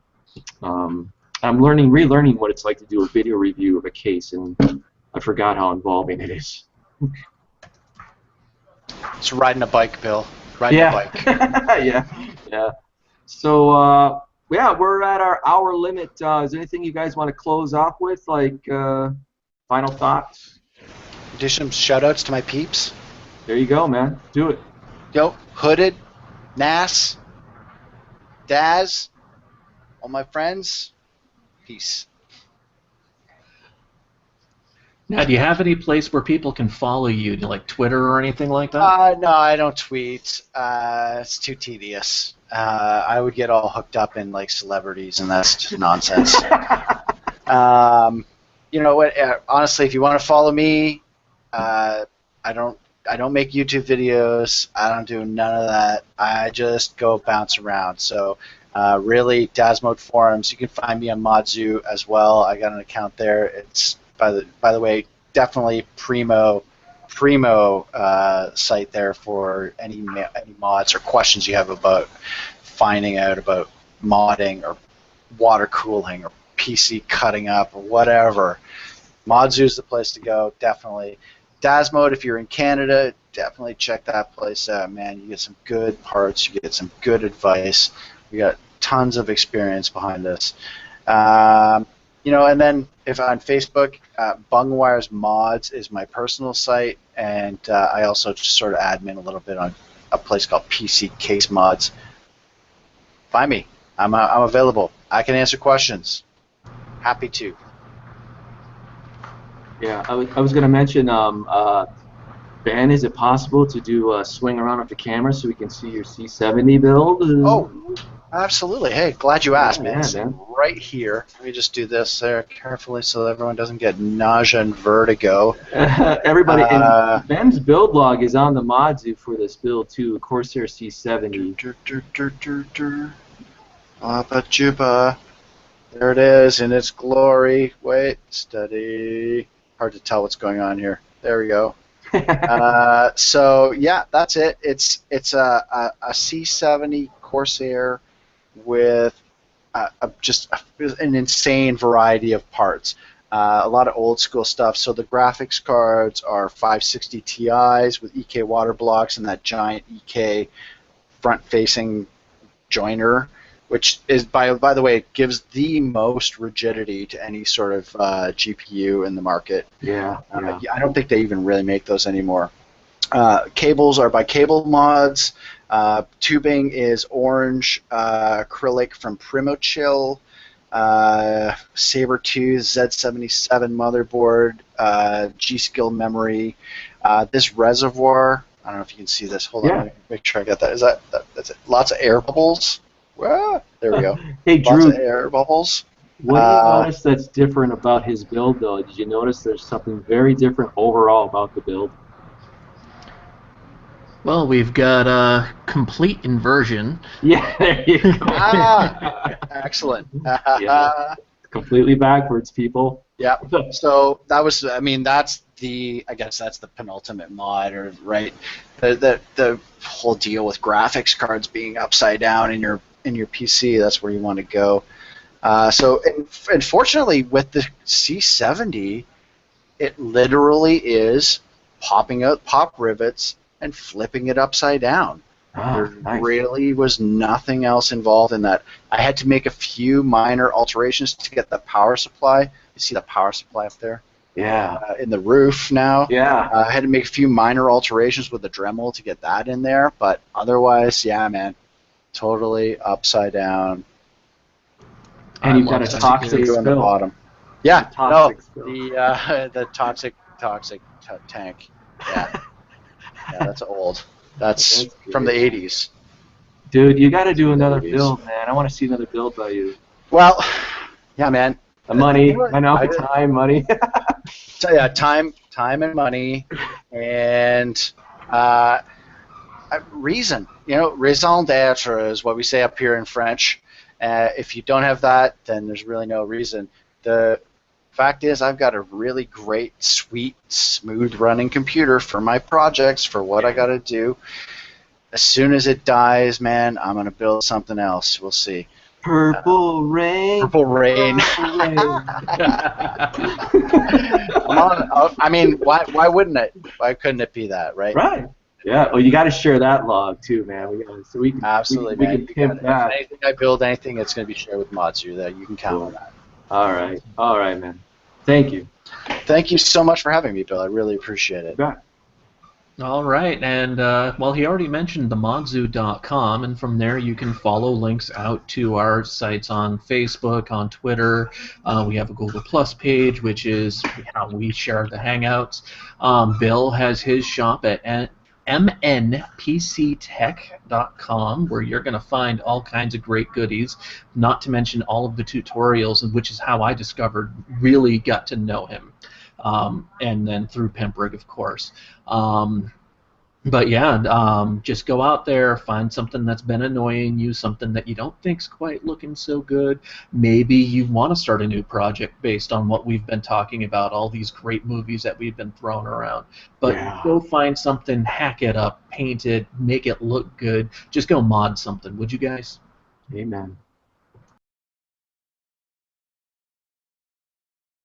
I'm relearning what it's like to do a video review of a case, and I forgot how involving it is. It's riding a bike, Bill. Riding a bike. yeah. So, yeah, we're at our hour limit. Is there anything you guys want to close off with, like final thoughts? Do some shout-outs to my peeps. There you go, man. Do it. Yo, Hooded, Nas, Daz, all my friends. Peace. Now, do you have any place where people can follow you, like Twitter or anything like that? No, I don't tweet. It's too tedious. I would get all hooked up in like celebrities, and that's just nonsense. You know what? Honestly, if you want to follow me, I don't make YouTube videos. I don't do none of that. I just go bounce around. So really, Dasmode forums. You can find me on ModZoo as well. I got an account there. It's by the way, definitely primo site there for any mods or questions you have about finding out about modding or water cooling or PC cutting up or whatever. ModZoo is the place to go, definitely. Dasmode, if you're in Canada, definitely check that place out, man. You get some good parts, you get some good advice. We got tons of experience behind us. You know, and then if on Facebook, Bungwire's Mods is my personal site, and I also just sort of admin a little bit on a place called PC Case Mods. Find me. I'm available. I can answer questions. Happy to. Yeah, I was going to mention, Ben, is it possible to do a swing around with the camera so we can see your C70 build? Oh, absolutely. Hey, glad you asked, man. Yeah, It's man. right here. Let me just do this there carefully so everyone doesn't get nausea and vertigo. Everybody, and Ben's build log is on the ModZoo for this build too, Corsair C70. Abba Juba. There it is in its glory. Wait, steady. Hard to tell what's going on here. There we go. So yeah, that's it. It's a C70 Corsair with just an insane variety of parts. A lot of old school stuff. So the graphics cards are 560 Ti's with EK water blocks and that giant EK front-facing joiner, which is, by the way, it gives the most rigidity to any sort of GPU in the market. Yeah. I don't think they even really make those anymore. Cables are by Cable Mods. Tubing is orange acrylic from Primochill. Sabertooth Z77 motherboard. G-Skill memory. This reservoir, I don't know if you can see this. Hold on, let me make sure I got that. That's it. Lots of air bubbles. Well, there we go. Hey, Drew. Lots of air bubbles. What do you notice that's different about his build, though? Did you notice there's something very different overall about the build? Well, we've got complete inversion. Yeah, there you go. Excellent. Yeah. Completely backwards, people. Yeah. So that was, I mean, that's the, I guess that's the penultimate mod, or right? The whole deal with graphics cards being upside down in your PC. That's where you want to go. So, and fortunately, with the C70, it literally is popping out pop rivets and flipping it upside down. There really was nothing else involved in that. I had to make a few minor alterations to get the power supply. You see the power supply up there? Yeah. In the roof now. Yeah. I had to make a few minor alterations with the Dremel to get that in there, but otherwise, yeah, man, totally upside down. And you've got a toxic spill. On the bottom. Yeah. The toxic tank. Yeah. Yeah, that's old. That's from the 80s. Dude, you got to do another build, man. I want to see another build by you. Well, yeah, man. The money, I know, time, money. Yeah, time and money, and reason. You know, raison d'être is what we say up here in French. If you don't have that, then there's really no reason. The fact is, I've got a really great, sweet, smooth-running computer for my projects, for what I got to do. As soon as it dies, man, I'm going to build something else. We'll see. Purple rain. Purple rain. Purple rain. I mean, why wouldn't it? Why couldn't it be that, right? Right. Yeah, well, you got to share that log too, man. So we can Absolutely, we man. can pimp If that. anything I build, anything, it's going to be shared with Matsu. That you can count on Cool. that. All right, man. Thank you. Thank you so much for having me, Bill. I really appreciate You it. bet. All right, and well, he already mentioned themonzu.com, and from there you can follow links out to our sites on Facebook, on Twitter. We have a Google Plus page, which is how we share the Hangouts. Bill has his shop at mnpctech.com, where you're going to find all kinds of great goodies, not to mention all of the tutorials, which is how I really got to know him. And then through Pimprig, of course. But yeah, just go out there, find something that's been annoying you, something that you don't think's quite looking so good. Maybe you want to start a new project based on what we've been talking about, all these great movies that we've been throwing around. But Yeah. go find something, hack it up, paint it, make it look good. Just go mod something, would you guys? Amen.